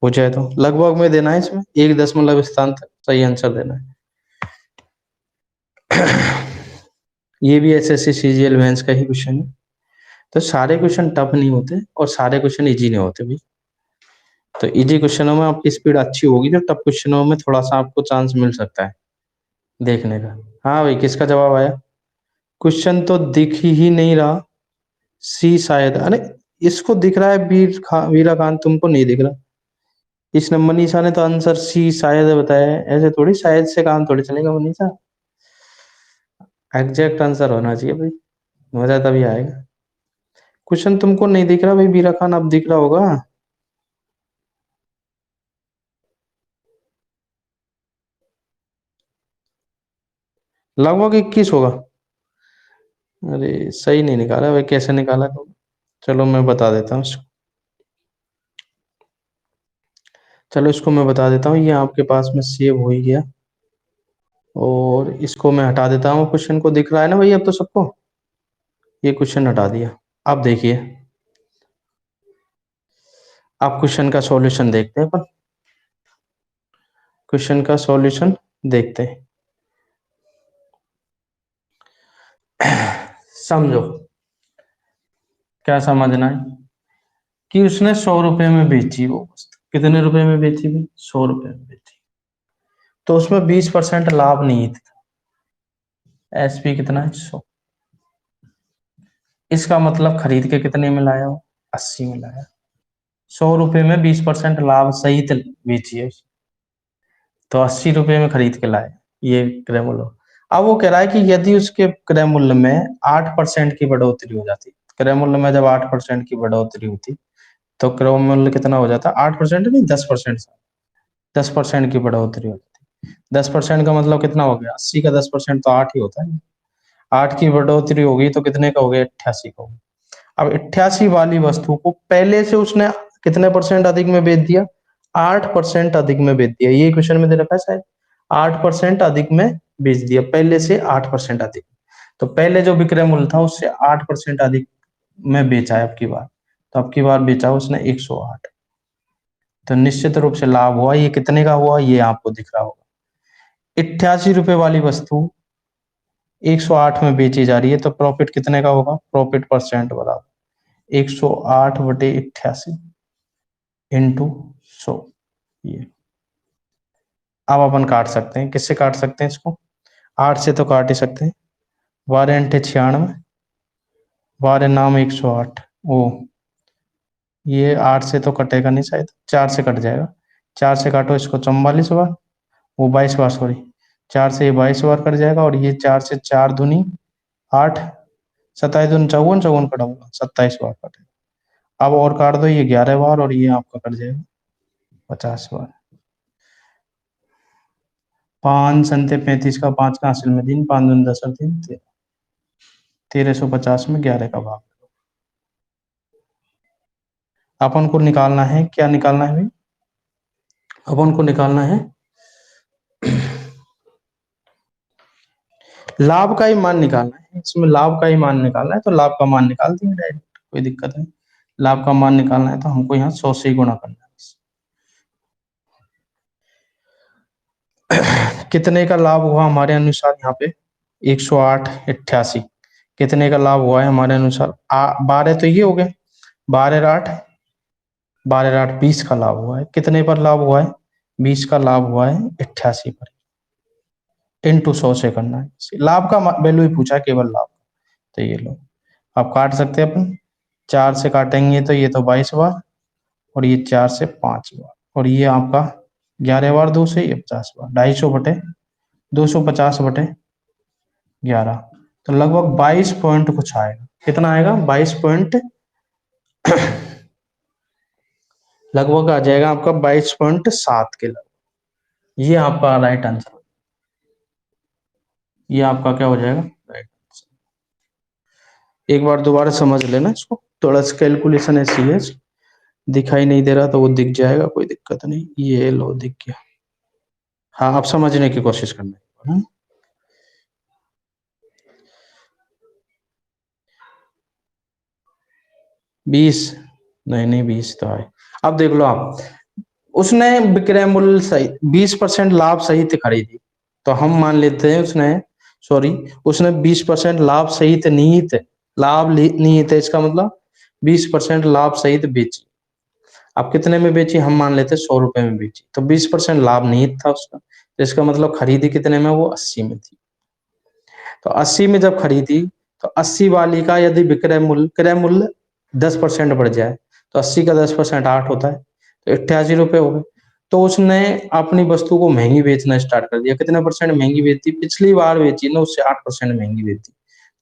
हो जाए तो लगभग में देना है, इसमें 1 दशमलव स्थान तक सही आंसर देना है। ये भी एसएससी सीजीएल मेंस का ही क्वेश्चन है। तो सारे क्वेश्चन टफ नहीं होते और सारे क्वेश्चन इजी नहीं होते भी। तो इजी क्वेश्चनों में आपकी स्पीड अच्छी होगी, तो टफ क्वेश्चनों में थोड़ा सा आपको चांस मिल सकता है देखने का। हाँ भाई, किसका जवाब आया? क्वेश्चन तो दिख ही नहीं रहा। सी शायद, अरे इसको दिख रहा है, वीरा खान, तुमको नहीं दिख रहा। इस नंबर मनीषा ने तो आंसर सी शायद बताया है, ऐसे थोड़ी शायद से काम थोड़ी चलेगा मनीषा। एग्जैक्ट आंसर होना चाहिए भाई, मजा तभी आएगा। क्वेश्चन तुमको नहीं दिख रहा भाई वीरा खान, अब दिख रहा होगा। लगभग 21 होगा। अरे सही नहीं निकाला भाई, कैसे निकाला तो? चलो मैं बता देता हूँ इसको। चलो इसको मैं बता देता हूँ, ये आपके पास में सेव हो ही गया, और इसको मैं हटा देता हूँ। क्वेश्चन को दिख रहा है ना भाई अब तो सबको? ये क्वेश्चन हटा दिया। अब देखिए, आप क्वेश्चन का सॉल्यूशन देखते हैं अपन, क्वेश्चन का सॉल्यूशन देखते हैं। समझो, क्या समझना है कि उसने 100 रुपए में बेची वो वस्तु, कितने रुपए में बेची भी? 100 रुपए में बेची, तो उसमें 20% लाभ नहीं था। एसपी कितना है? 100। इसका मतलब खरीद के कितने में लाया वो? 80 में लाया। 100 रुपए में 20% लाभ सहित बेची है, तो 80 रुपए में खरीद के लाए, ये क्रय मूल्य। अब वो कह रहा है कि यदि उसके क्रय मूल्य में 8% की बढ़ोतरी हो जाती, क्रय मूल्य में जब 8% की बढ़ोतरी होती तो क्रय मूल्य कितना हो जाता? 8% नहीं, 10%। 10% की बढ़ोतरी होती। 10% का मतलब कितना हो गया? 80 का 10% तो 8 ही होता है। 8 की बढ़ोतरी होगी तो कितने का हो गया? 88 का हो गया। अब 88 वाली वस्तु को पहले से उसने कितने परसेंट अधिक में बेच दिया? 8% अधिक में बेच दिया। ये क्वेश्चन में दे रखा है शायद। 8% अधिक में बेच दिया, पहले से 8% अधिक। तो पहले जो विक्रय मूल्य था उससे 8% अधिक में बेचा है अब की बार। तो अब की बार बेचा उसने 108। तो निश्चित रूप से लाभ हुआ। ये कितने का हुआ? ये आपको दिख रहा होगा। 88 रुपए वाली वस्तु 108 में बेची जा रही है तो प्रॉफिट कितने का होगा? प्रॉफिट परसेंट बराबर 108/88 इंटू 100। ये अब अपन काट सकते हैं। किससे काट सकते हैं इसको? 8 से तो काट ही सकते हैं। 12×96, 12×9 108। ओ, ये 8 से तो कटेगा नहीं शायद, 4 से कट जाएगा। 4 से काटो इसको 44 बार, वो 22 बार, सॉरी। 4 से ये 22 बार कट जाएगा और ये 4 से 4 दूनी 8, 27 दूनी 54, 54 कटा होगा 27 बार कटेगा। अब और काट दो, ये 11 बार और ये आपका कट जाएगा 50 बार। 5 संते 35 का 5 का हासिल में 3, 5 दूनी 10 और 3 13, 1350 में 11 का भाग। अपन को निकालना है, क्या निकालना है भाई? अपन को निकालना है लाभ का ही मान निकालना है। इसमें लाभ का ही मान निकालना है तो लाभ का मान निकाल देंगे डायरेक्ट, कोई दिक्कत नहीं। लाभ का मान निकालना है तो हमको यहाँ 100 से ही गुणा करना है। कितने का लाभ हुआ हमारे अनुसार यहाँ पे? 108/88। कितने का लाभ हुआ है हमारे अनुसार? 12 तो ये हो गए, 12/8, 20 का लाभ हुआ है। कितने पर लाभ हुआ है? 20 का लाभ हुआ है 88 पर। इंटू 100 से करना है। लाभ का वैल्यू ही पूछा है, केवल लाभ। तो ये लो, आप काट सकते हैं अपन। 4 से काटेंगे तो ये तो 22 बार और ये 4 से 5 बार और ये आपका 11 बार 2 से, ये 50 बार। 250/250/11 तो लगभग 22 पॉइंट कुछ आएगा। कितना आएगा? 22 पॉइंट लगभग आ जाएगा आपका 22.7 के लगभग। ये आपका राइट आंसर। ये आपका क्या हो जाएगा? Right answer. एक बार दोबारा समझ लेना इसको, थोड़ा सा कैलकुलेशन ऐसी है, दिखाई नहीं दे रहा तो वो दिख जाएगा, कोई दिक्कत नहीं। ये लो, दिख गया। हाँ, आप समझने की कोशिश करना। 20, नहीं नहीं 20 तो है। अब देख लो आप, उसने विक्रय मूल्य सही 20% लाभ सहित खरीदी, तो हम मान लेते हैं उसने, सॉरी, उसने 20% लाभ सहित निहित, लाभ निहित है, इसका मतलब 20% लाभ सहित बेची। अब कितने में बेची? हम मान लेते 100 रुपए में बेची, तो 20% लाभ निहित था उसका, तो इसका मतलब खरीदी कितने में? वो 80 में थी। तो 80 में जब खरीदी तो 80 वाली का यदि विक्रय मूल्य, क्रय मूल्य 10% बढ़ जाए तो 80 का 10% 8 होता है, तो 88 रुपए हो गए। तो उसने अपनी वस्तु को महंगी बेचना स्टार्ट कर दिया। कितने परसेंट महंगी बेचती? पिछली बार बेची ना उससे 8% महंगी बेचती,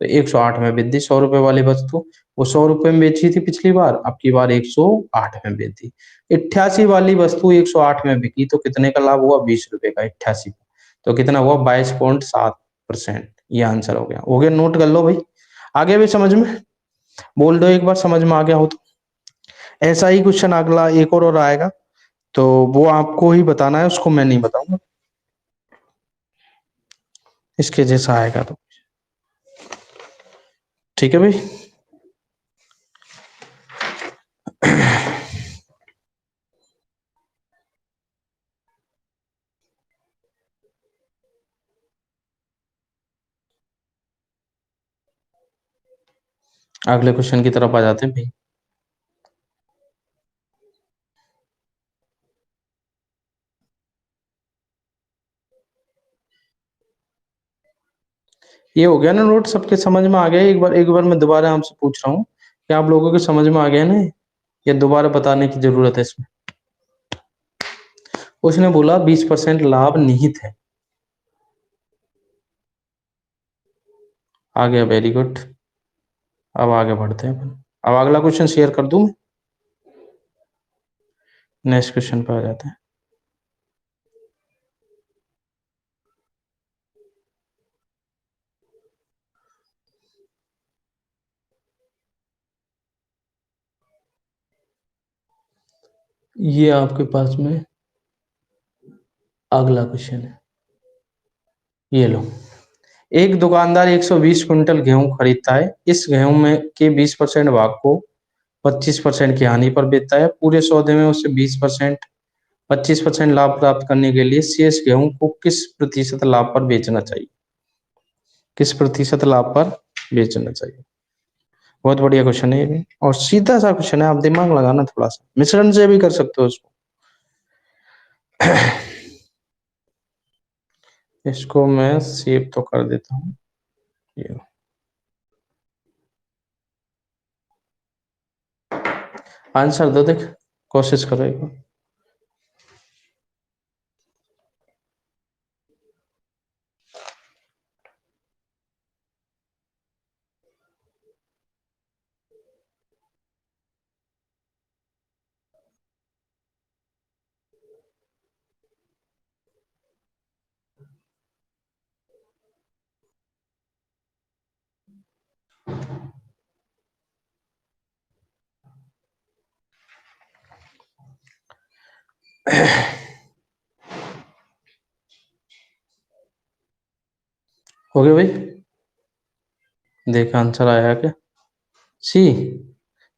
तो 108 में बेच दी। 100 रुपए वाली वस्तु वो 100 रुपए में बेची थी पिछली बार, अब की बार 108 में बेच दी। 88 वाली वस्तु 108 में बिकी तो कितने का लाभ हुआ? 20 रुपए का 88। तो कितना हुआ? 22.7%। ये आंसर हो गया। हो गया, नोट कर लो भाई। आगे भी समझ में बोल दो एक बार, समझ में आ गया हो तो। ऐसा ही क्वेश्चन अगला एक और आएगा, तो वो आपको ही बताना है, उसको मैं नहीं बताऊंगा। इसके जैसा आएगा तो ठीक है भाई। अगले क्वेश्चन की तरफ आ जाते हैं भाई। ये हो गया ना नोट? सबके समझ में आ गया? एक बार मैं दोबारा आपसे पूछ रहा हूँ, क्या आप लोगों के समझ में आ गया ना? ये दोबारा बताने की जरूरत है इसमें। उसने बोला 20% लाभ निहित है, आ गया, वेरी गुड। अब आगे बढ़ते हैं अपन। अब अगला क्वेश्चन शेयर कर दूं मैं, नेक्स्ट क्वेश्चन पे आ जाते हैं। ये आपके पास में अगला क्वेश्चन है, ये लो। एक दुकानदार 120 कुंटल गेहूं खरीदता है। इस गेहूं में के 20% भाग को 25% की हानि पर बेचता है। पूरे सौदे में उसे 20% 25% लाभ प्राप्त करने के लिए शेष गेहूं को किस प्रतिशत लाभ पर बेचना चाहिए? किस प्रतिशत लाभ पर बेचना चाहिए? बहुत बढ़िया क्वेश्चन है ये भी, और सीधा सा क्वेश्चन है, आप दिमाग लगाना थोड़ा सा, मिश्रण से भी कर सकते हो उसको। इसको मैं सेव तो कर देता हूँ, ये आंसर दो, देख कोशिश करो एक बार। हो गया भाई, देख आंसर आया क्या? सी।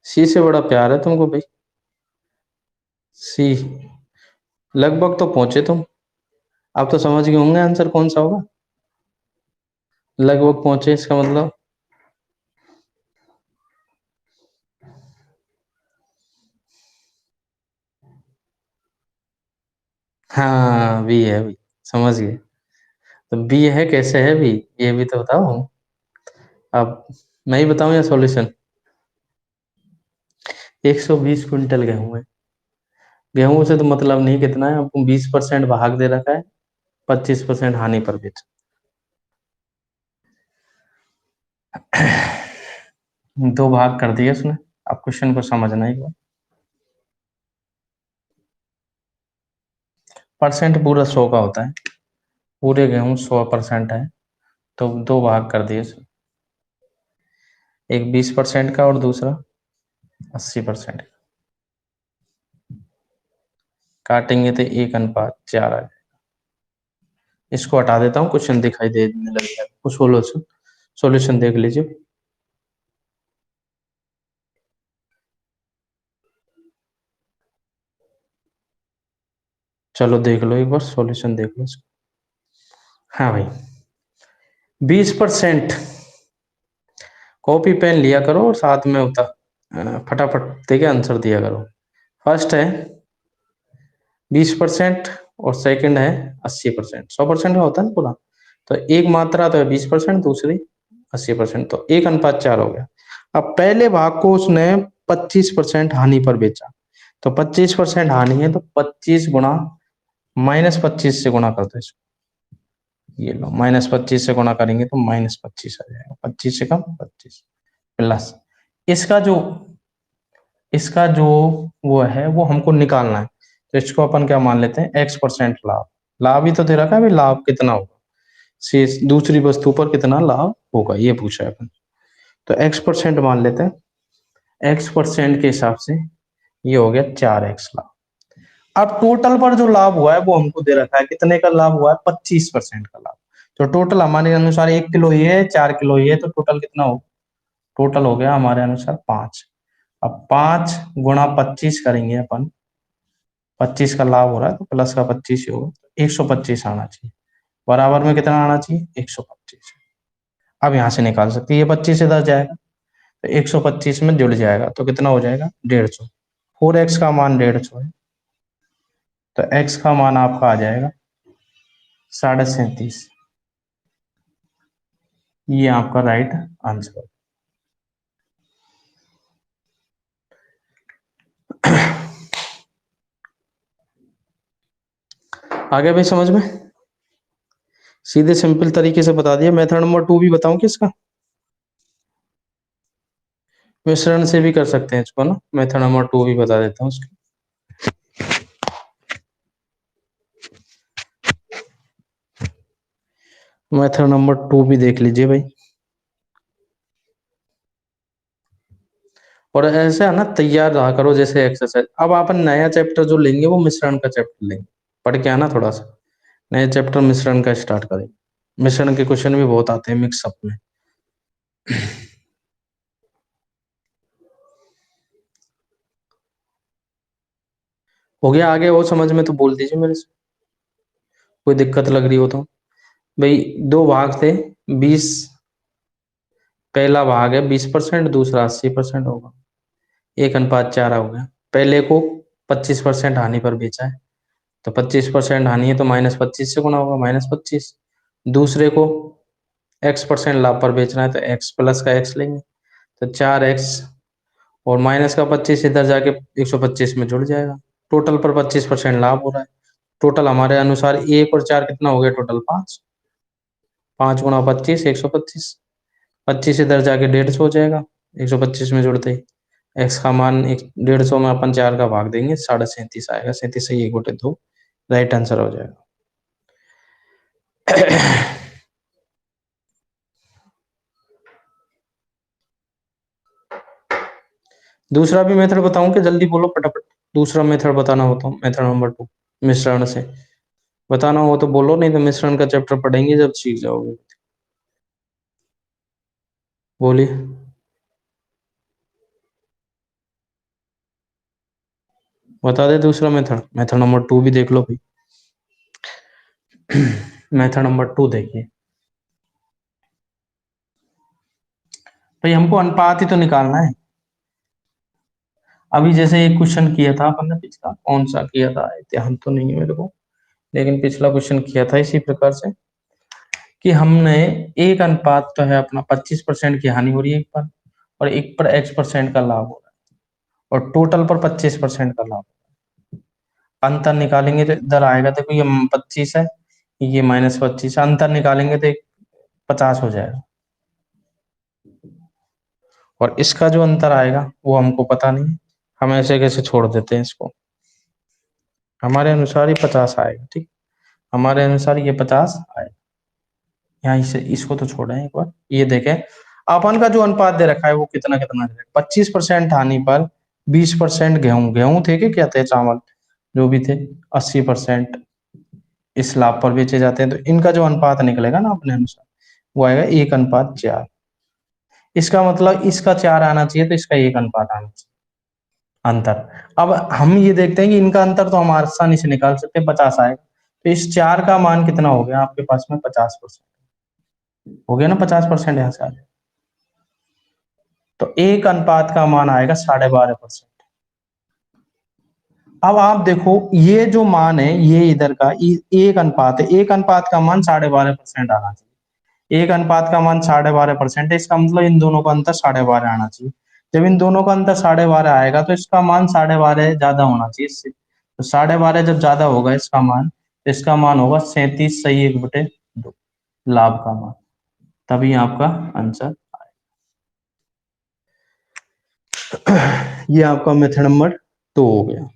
सी से बड़ा प्यार है तुमको भाई। सी। लगभग तो पहुंचे तुम। आप तो समझ गए होंगे आंसर कौन सा होगा। लगभग पहुंचे इसका मतलब। हाँ, बी है भाई, समझ गए। तो बी है, कैसे है बी, ये भी तो बताओ। अब मैं ही बताऊं या सॉल्यूशन? 120 क्विंटल गेहूं है। गेहूं से तो मतलब नहीं कितना है, आपको 20% भाग दे रखा है, 25% हानि पर बेच। दो भाग कर दिए उसने। आप क्वेश्चन को समझना एक बार। परसेंट पूरा 100 का होता है, पूरे गेहूं 100% है, तो दो भाग कर दिए उसने। एक 20% का और दूसरा 80%। काटेंगे तो 1:4 आ जाए। इसको हटा देता हूँ, क्वेश्चन दिखाई देने लग जाएगा, कुछ सोल्यूशन। सॉल्यूशन देख लीजिए। चलो देख लो एक बार, सॉल्यूशन देख लो इसका। हाँ भाई, 20% कॉपी पेन लिया करो और साथ में होता फटाफट देके आंसर दिया करो। फर्स्ट है 20% और सेकंड है 80%। 100% का होता है ना पूरा, तो एक मात्रा तो है 20%, दूसरी 80%, तो 1:4 हो गया। अब पहले भाग को उसने 25% हानि पर बेचा, तो 25% हानि है, तो 25 गुणा -25 से गुणा कर दो इसको। ये लो, -25 से गुणा करेंगे तो -25 आ जाएगा। 25 से कम 25 प्लस इसका जो इसका जो वो है वो हमको निकालना है, तो इसको अपन क्या मान लेते हैं, X% लाभ। लाभ ही तो दे रखा है भाई, लाभ कितना होगा, शेष दूसरी वस्तु पर कितना लाभ होगा, ये पूछा है अपन। तो X% मान लेते हैं। X% के हिसाब से ये हो गया 4x लाभ। अब टोटल पर जो लाभ हुआ है वो हमको दे रखा है, कितने का लाभ हुआ है, 25% का लाभ। तो टोटल हमारे अनुसार 1 किलो ये है, 4 किलो ये है, तो टोटल कितना हो, टोटल हो गया हमारे अनुसार 5। अब 5 × 25 करेंगे अपन, 25 का लाभ हो रहा है तो प्लस का 25 ही होगा, 125 आना चाहिए। बराबर में कितना आना चाहिए, 125। अब यहाँ से निकाल सकते हैं, ये 25 इधर जाएगा तो 125 में जुड़ जाएगा, तो कितना हो जाएगा, 150। 4x का मान 150 है, तो x का मान आपका आ जाएगा 37.5। ये आपका राइट आंसर। आगे भी समझ में, सीधे सिंपल तरीके से बता दिया। मेथड नंबर 2 भी बताऊं किसका? मिश्रण से भी कर सकते हैं इसको ना, मेथड नंबर 2 भी बता देता हूँ उसकी। मेथड नंबर 2 भी देख लीजिए भाई। और ऐसे है ना, तैयार रहा करो जैसे एक्सरसाइज। अब अपन नया चैप्टर जो लेंगे वो मिश्रण का चैप्टर लेंगे, पढ़ के आना थोड़ा सा। नया चैप्टर मिश्रण का स्टार्ट करेंगे। मिश्रण के क्वेश्चन भी बहुत आते हैं मिक्सअप में। हो गया आगे, वो समझ में तो बोल दीजिए मेरे से, कोई दिक्कत लग रही हो तो। भाई दो भाग थे, 20, पहला भाग है 20%, दूसरा 80% होगा। 1:4 हो गया। पहले को 25% हानि पर बेचा है, तो 25% हानि है तो -25 से गुना होगा, -25। दूसरे को X% लाभ पर बेचना है तो X प्लस का X लेंगे, तो 4X, और माइनस का 25 इधर जाके 125 में जुड़ जाएगा। टोटल पर 25% लाभ हो रहा है। टोटल हमारे अनुसार 1 और 4 कितना हो गया, टोटल 5। 5 × 25 125, 25 इधर जाके 150 हो जाएगा 125 में जुड़ते ही। एक्स का मान 150 में अपन 4 का भाग देंगे, 37.5 आएगा। 37 से 1/2 राइट आंसर हो जाएगा। दूसरा भी मेथड बताऊं कि जल्दी बोलो फटाफट। दूसरा मेथड बताना हो तो मेथड नंबर 2 मिश्रण से बताना हो तो बोलो, नहीं तो मिश्रण का चैप्टर पढ़ेंगे जब सीख जाओगे। बोलिए। बता दे दूसरा मेथड, मेथड नंबर 2 भी देख लो भाई। मेथड नंबर 2 देखिए भाई, हमको अनुपात ही तो निकालना है। अभी जैसे एक क्वेश्चन किया था अपन ने, पिछला कौन सा किया था, ध्यान तो नहीं है मेरे को, लेकिन पिछला क्वेश्चन किया था इसी प्रकार से कि हमने एक अनुपात तो है अपना, 25% की हानि हो रही है एक पर, और एक पर X% का लाभ हो रहा है, और टोटल पर 25% का लाभ। अंतर निकालेंगे तो इधर आएगा, देखो ये 25 है, ये -25, अंतर निकालेंगे तो 50 हो जाएगा। और इसका जो अंतर आएगा वो हमको पता नहीं, हम ऐसे कैसे छोड़ देते हैं इसको। हमारे अनुसार ही 50 आएगा, ठीक। हमारे अनुसार ये 50 आएगा। यहाँ इसे इसको तो छोड़े एक बार, ये देखें अपन का जो अनुपात दे रखा है वो कितना कितना दे रखा है। 25% हानि पर 20% गेहूं, गेहूं थे कि क्या थे, चावल जो भी थे, 80% इस लाभ पर बेचे जाते हैं। तो इनका जो अनुपात निकलेगा ना अपने अनुसार, वो आएगा 1:4। इसका मतलब इसका 4 आना चाहिए, तो इसका 1 अनुपात आना चाहिए अंतर। अब हम ये देखते हैं कि इनका अंतर तो हम आसानी से निकाल सकते हैं, 50 आएगा। तो इस 4 का मान कितना हो गया आपके पास में, 50% हो गया ना, 50% यहाँ से आ जाए, तो 1 अनुपात का मान आएगा 12.5%। अब आप देखो ये जो मान है ये इधर का 1 अनुपात है, 1 अनुपात का मान 12.5% आना चाहिए। 1 अनुपात का मान 12.5% है, इसका मतलब इन दोनों का अंतर 12.5 आना चाहिए। जब इन दोनों का अंतर 12.5 आएगा तो इसका मान 12.5 ज्यादा होना चाहिए इससे, तो 12.5 जब ज्यादा होगा इसका मान, तो इसका मान होगा 37/2 लाभ का मान, तभी आपका आंसर। ये आपका मेथड नंबर 2 हो गया।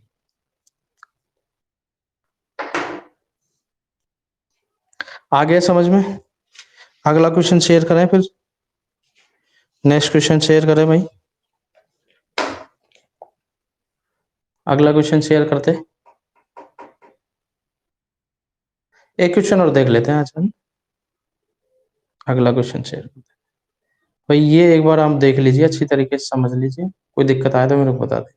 आ गया समझ में। अगला क्वेश्चन शेयर करें फिर, नेक्स्ट क्वेश्चन शेयर करें भाई। अगला क्वेश्चन शेयर करते, एक क्वेश्चन और देख लेते हैं आज हम। अगला क्वेश्चन शेयर करते हैं भाई, ये एक बार आप देख लीजिए, अच्छी तरीके से समझ लीजिए, कोई दिक्कत आए तो मेरे को बता दें।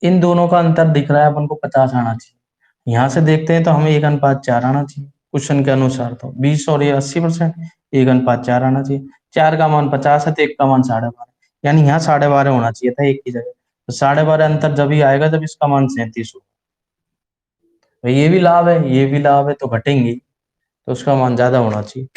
इन दोनों का अंतर दिख रहा है अपन को 50 आना चाहिए। यहाँ से देखते हैं तो हमें 1:4 आना चाहिए क्वेश्चन के अनुसार, तो 20 और ये 80%, 1:4 आना चाहिए। 4 का मान 50 है तो 1 का मान 12.5, यानी यहाँ 12.5 होना चाहिए था एक की जगह, तो 12.5 अंतर जब ही आएगा जब इसका मान 37 हो। तो ये भी लाभ है, ये भी लाभ है, तो घटेंगे, तो उसका मान ज्यादा होना चाहिए।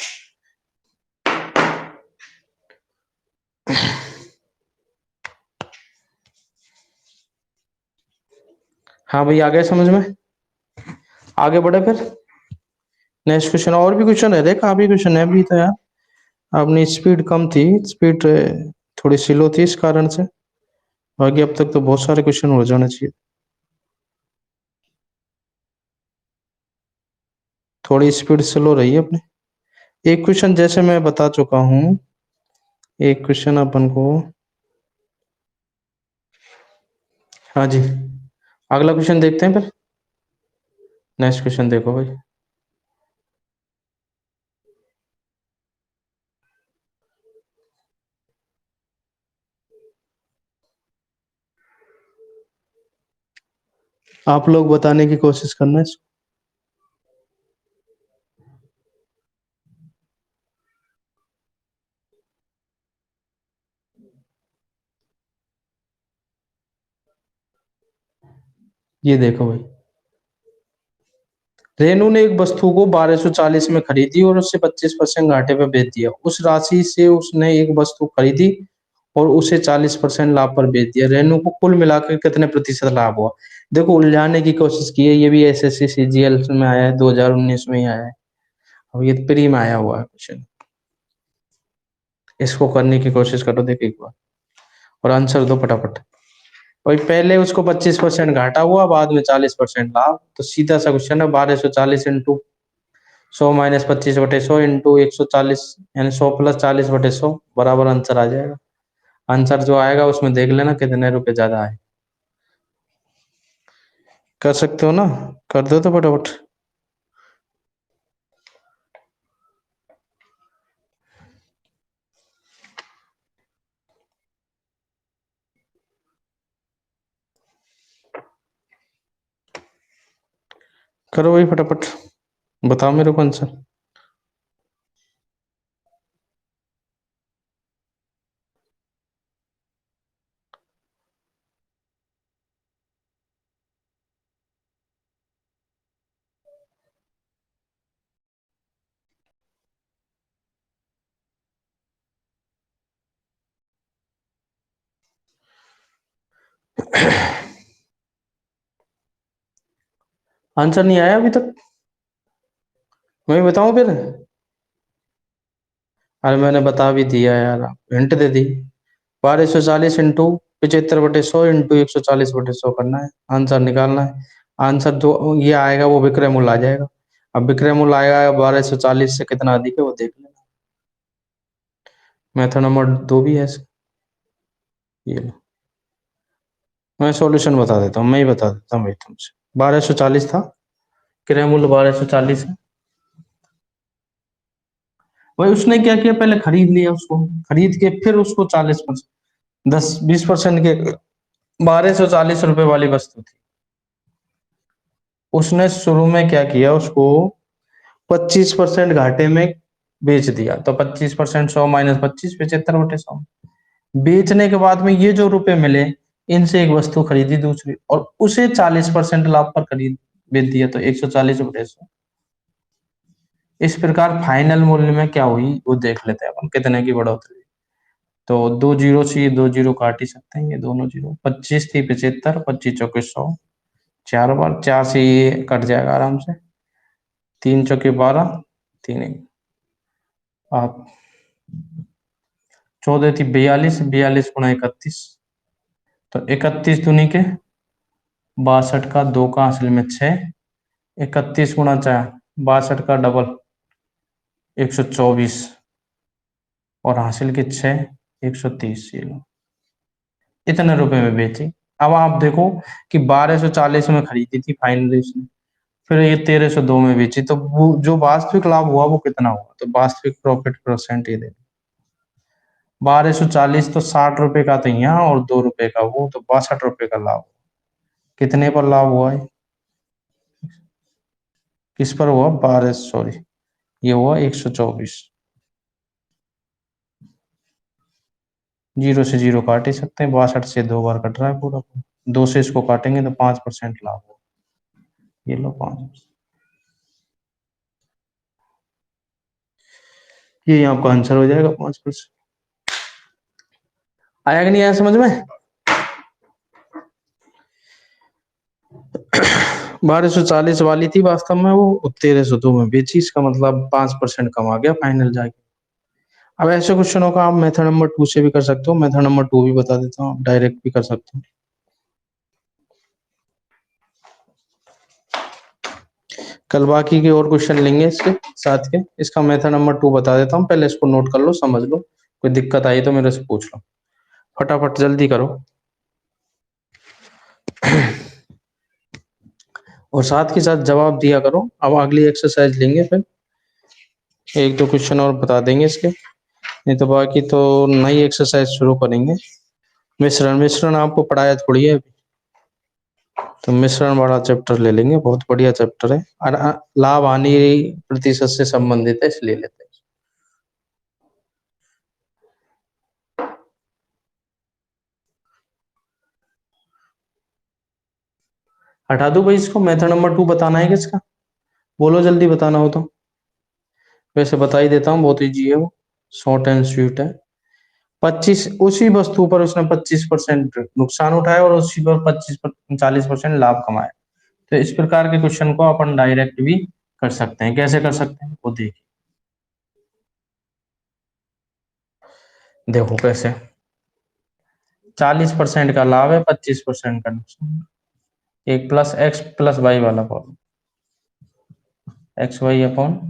हाँ भाई, आ गए समझ में, आगे बढ़े फिर। नेक्स्ट क्वेश्चन, और भी क्वेश्चन है, देख काफी क्वेश्चन है अभी तो यार। अपनी स्पीड कम थी, स्पीड थोड़ी स्लो थी इस कारण से। बाकी अब तक तो बहुत सारे क्वेश्चन हो जाने चाहिए। थोड़ी स्पीड स्लो रही है अपनी। एक क्वेश्चन जैसे मैं बता चुका हूँ, एक क्वेश्चन अपन को। हाँ जी, अगला क्वेश्चन देखते हैं फिर। नेक्स्ट क्वेश्चन देखो भाई। आप लोग बताने की कोशिश करना इसको। ये देखो भाई, रेनू ने एक वस्तु को 1240 में खरीदी और उससे 25% घाटे पे बेच दिया। उस राशि से उसने एक वस्तु खरीदी और उसे 40% लाभ पर बेच दिया। रेनू को कुल मिलाकर कितने प्रतिशत लाभ हुआ? देखो, उलझाने की कोशिश की है, ये भी एसएससी सीजीएल में आया है, 2019 में ही आया है। अब ये प्री में आया हुआ है क्वेश्चन। इसको करने की कोशिश करो, देखो एक बार, और आंसर दो फटाफट। भाई पहले उसको 25% घाटा हुआ, बाद में 40% लाभ, तो सीधा सा क्वेश्चन है। 1240 इंटू 100 - 25/100 इंटू 140, यानी 100 + 40/100 बराबर आंसर आ जाएगा। आंसर जो आएगा उसमें देख लेना कितने रुपए ज्यादा आए। कर सकते हो ना? कर दो तो फटाफट। करो भाई फटाफट, बताओ मेरे को आंसर। आंसर नहीं आया अभी तक? मैं बताऊं फिर? अरे मैंने बता भी दिया यार, हिंट दे दी। 1240 इंटू 75/100 इंटू 140/100 करना है, आंसर निकालना है। आंसर जो ये आएगा वो विक्रय मूल्य आ जाएगा। अब विक्रय मूल्य आएगा 1240 से कितना अधिक है वो देख लेना। मेथड नंबर 2 भी है इसका। ये लो, मैं सॉल्यूशन बता देता हूँ, मैं ही बता देता हूँ भाई तुमसे। 1240 था, क्रय मूल्य 1240 है। भाई उसने क्या किया, पहले खरीद लिया उसको, खरीद के फिर उसको 40%, 10-20% के 1240 रुपए वाली वस्तु थी। उसने शुरू में क्या किया, उसको 25% घाटे में बेच दिया। तो 25%, 100 - 25, 75/100। बेचने के बाद में ये जो रुपए मिले, इनसे एक वस्तु खरीदी दूसरी, और उसे 40% लाभ पर खरीद बेच दिया, तो 140/100। इस प्रकार फाइनल मूल्य में क्या हुई वो देख लेते हैं अपन, कितने की बढ़ोतरी। तो दो जीरो से ये दो जीरो काट ही सकते हैं, ये दोनों जीरो। 25 थी 75, 25 × 100, 4 बार 4 से ये कट जाएगा आराम से। 3 × 12, 3 आप 14 थी 42, 42 × 31, तो 31 दूनी के 62 का 2 का असल में 6, 31 × 4, 62 का डबल 124, और हासिल के 6, 130। ये लो, इतने रुपए में बेची। अब आप देखो कि 1240 में खरीदी थी फाइनली उसने, फिर ये 1302 में बेची, तो वो जो वास्तविक लाभ हुआ वो कितना हुआ? तो वास्तविक प्रॉफिट परसेंट ये देखो, 1240 तो 60 रुपए का तो यहाँ, और 2 रुपए का वो, तो 62 रुपए का लाभ। कितने पर लाभ हुआ है? किस पर हुआ? 12, सॉरी, ये हुआ 124। जीरो से जीरो काट ही सकते हैं, 62 से 2 बार कट रहा है पूरा। 2 से इसको काटेंगे तो 5% लाभ हो। ये लो 5, ये आपका आंसर हो जाएगा 5%। आया कि नहीं आया समझ में? 1240 वाली थी वास्तव में, वो 1302 में बेची, इसका मतलब 5% कम आ गया फाइनल जाके। अब ऐसे क्वेश्चनों का आप मेथड नंबर 2 से भी कर सकते हो, मेथड नंबर 2 भी बता देता हूँ, डायरेक्ट भी कर सकते हो। कल बाकी के और क्वेश्चन लेंगे इसके साथ के, इसका मेथड नंबर 2 बता देता हूँ, पहले इसको नोट कर लो, समझ लो, कोई दिक्कत आई तो मेरे से पूछ लो, फटाफट जल्दी करो। और साथ के साथ जवाब दिया करो। अब अगली एक्सरसाइज लेंगे, फिर एक दो क्वेश्चन और बता देंगे इसके, नहीं तो बाकी तो नई एक्सरसाइज शुरू करेंगे। मिश्रण, मिश्रण आपको पढ़ाया थोड़ी है, तो मिश्रण वाला चैप्टर ले लेंगे, बहुत बढ़िया चैप्टर है, और लाभ हानि प्रतिशत से संबंधित है, इसलिए लेते हैं। हटा दूं भाई इसको, मेथड नंबर 2 बताना है किसका, बोलो जल्दी बताना हो तो। वैसे बता ही देता हूँ, बहुत ईजी है वो, शॉर्ट एंड स्वीट है। 25, उसी वस्तु पर उसने 25% नुकसान उठाया और उसी पर 40% लाभ कमाया। तो इस प्रकार के क्वेश्चन को अपन डायरेक्ट भी कर सकते हैं। कैसे कर सकते हैं वो देखिए, देखो कैसे। 40% का लाभ है, 25% का नुकसान, एक प्लस एक्स प्लस वाई वाला फॉर्म, एक्स वाई अपॉन,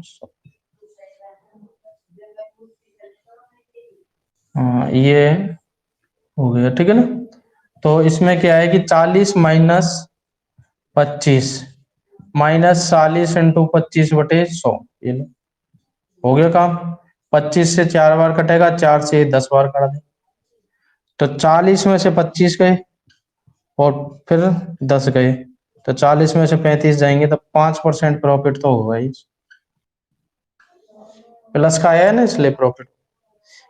ये हो गया, ठीक है ना। तो इसमें क्या है कि 40 माइनस 25 माइनस 40 इंटू 25/100, ये लो, हो गया काम। 25 से 4 बार कटेगा, 4 से 10 बार काट दें, तो 40 में से 25 गए और फिर 10 गए, तो 40 में से 35 जाएंगे, तो 5% प्रॉफिट तो होगा ही, प्लस का आया है ना, इसलिए प्रॉफिट।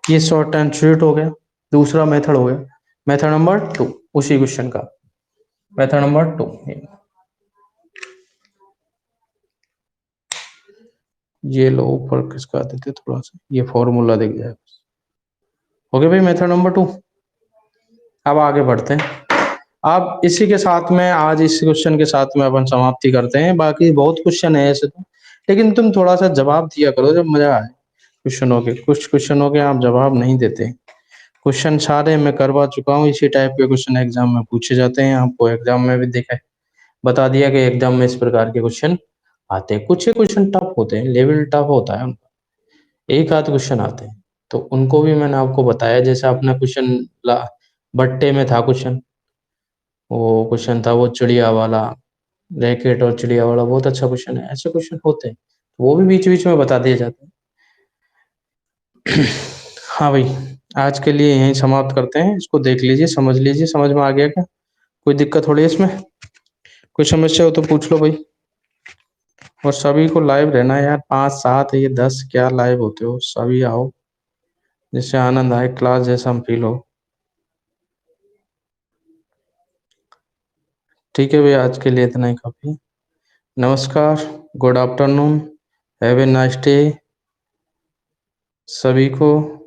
ये शॉर्ट एंड स्वीट हो गया, दूसरा मेथड हो गया, मेथड नंबर 2 उसी क्वेश्चन का, मेथड नंबर 2। ये लो ऊपर किसका देते थोड़ा सा, ये फॉर्मूला दिख जाए। हो गया भाई मेथड नंबर 2। अब आगे बढ़ते हैं। अब इसी के साथ में आज इस क्वेश्चन के साथ में अपन समाप्ति करते हैं, बाकी बहुत क्वेश्चन है ऐसे तो, लेकिन तुम थोड़ा सा जवाब दिया करो जब मजा आए क्वेश्चनों के। कुछ क्वेश्चनों के आप जवाब नहीं देते, क्वेश्चन सारे मैं करवा चुका हूँ, इसी टाइप के क्वेश्चन एग्जाम में पूछे जाते हैं, आपको एग्जाम में भी देखा है, बता दिया कि एग्जाम में इस प्रकार के क्वेश्चन आते हैं। कुछ ही क्वेश्चन टफ होते हैं, लेवल टफ होता है उनका, एक आध क्वेश्चन आते हैं, तो उनको भी मैंने आपको बताया। जैसे अपना क्वेश्चन बट्टे में था क्वेश्चन, वो क्वेश्चन था वो चिड़िया वाला, रैकेट और चिड़िया वाला, बहुत अच्छा क्वेश्चन है, ऐसे क्वेश्चन होते हैं, वो भी बीच बीच में बता दिए जाते हैं। हाँ भाई, आज के लिए यहीं समाप्त करते हैं, इसको देख लीजिए, समझ लीजिए, समझ में आ गया क्या, कोई दिक्कत थोड़ी है इसमें, कोई समस्या हो तो पूछ लो भाई। और सभी को लाइव रहना है यार, 5 7 ये 10 क्या लाइव होते हो, सभी आओ, जिससे आनंद आए, क्लास जैसा हम फील हो। ठीक है भैया, आज के लिए इतना ही काफी। नमस्कार, good afternoon, have a nice day सभी को।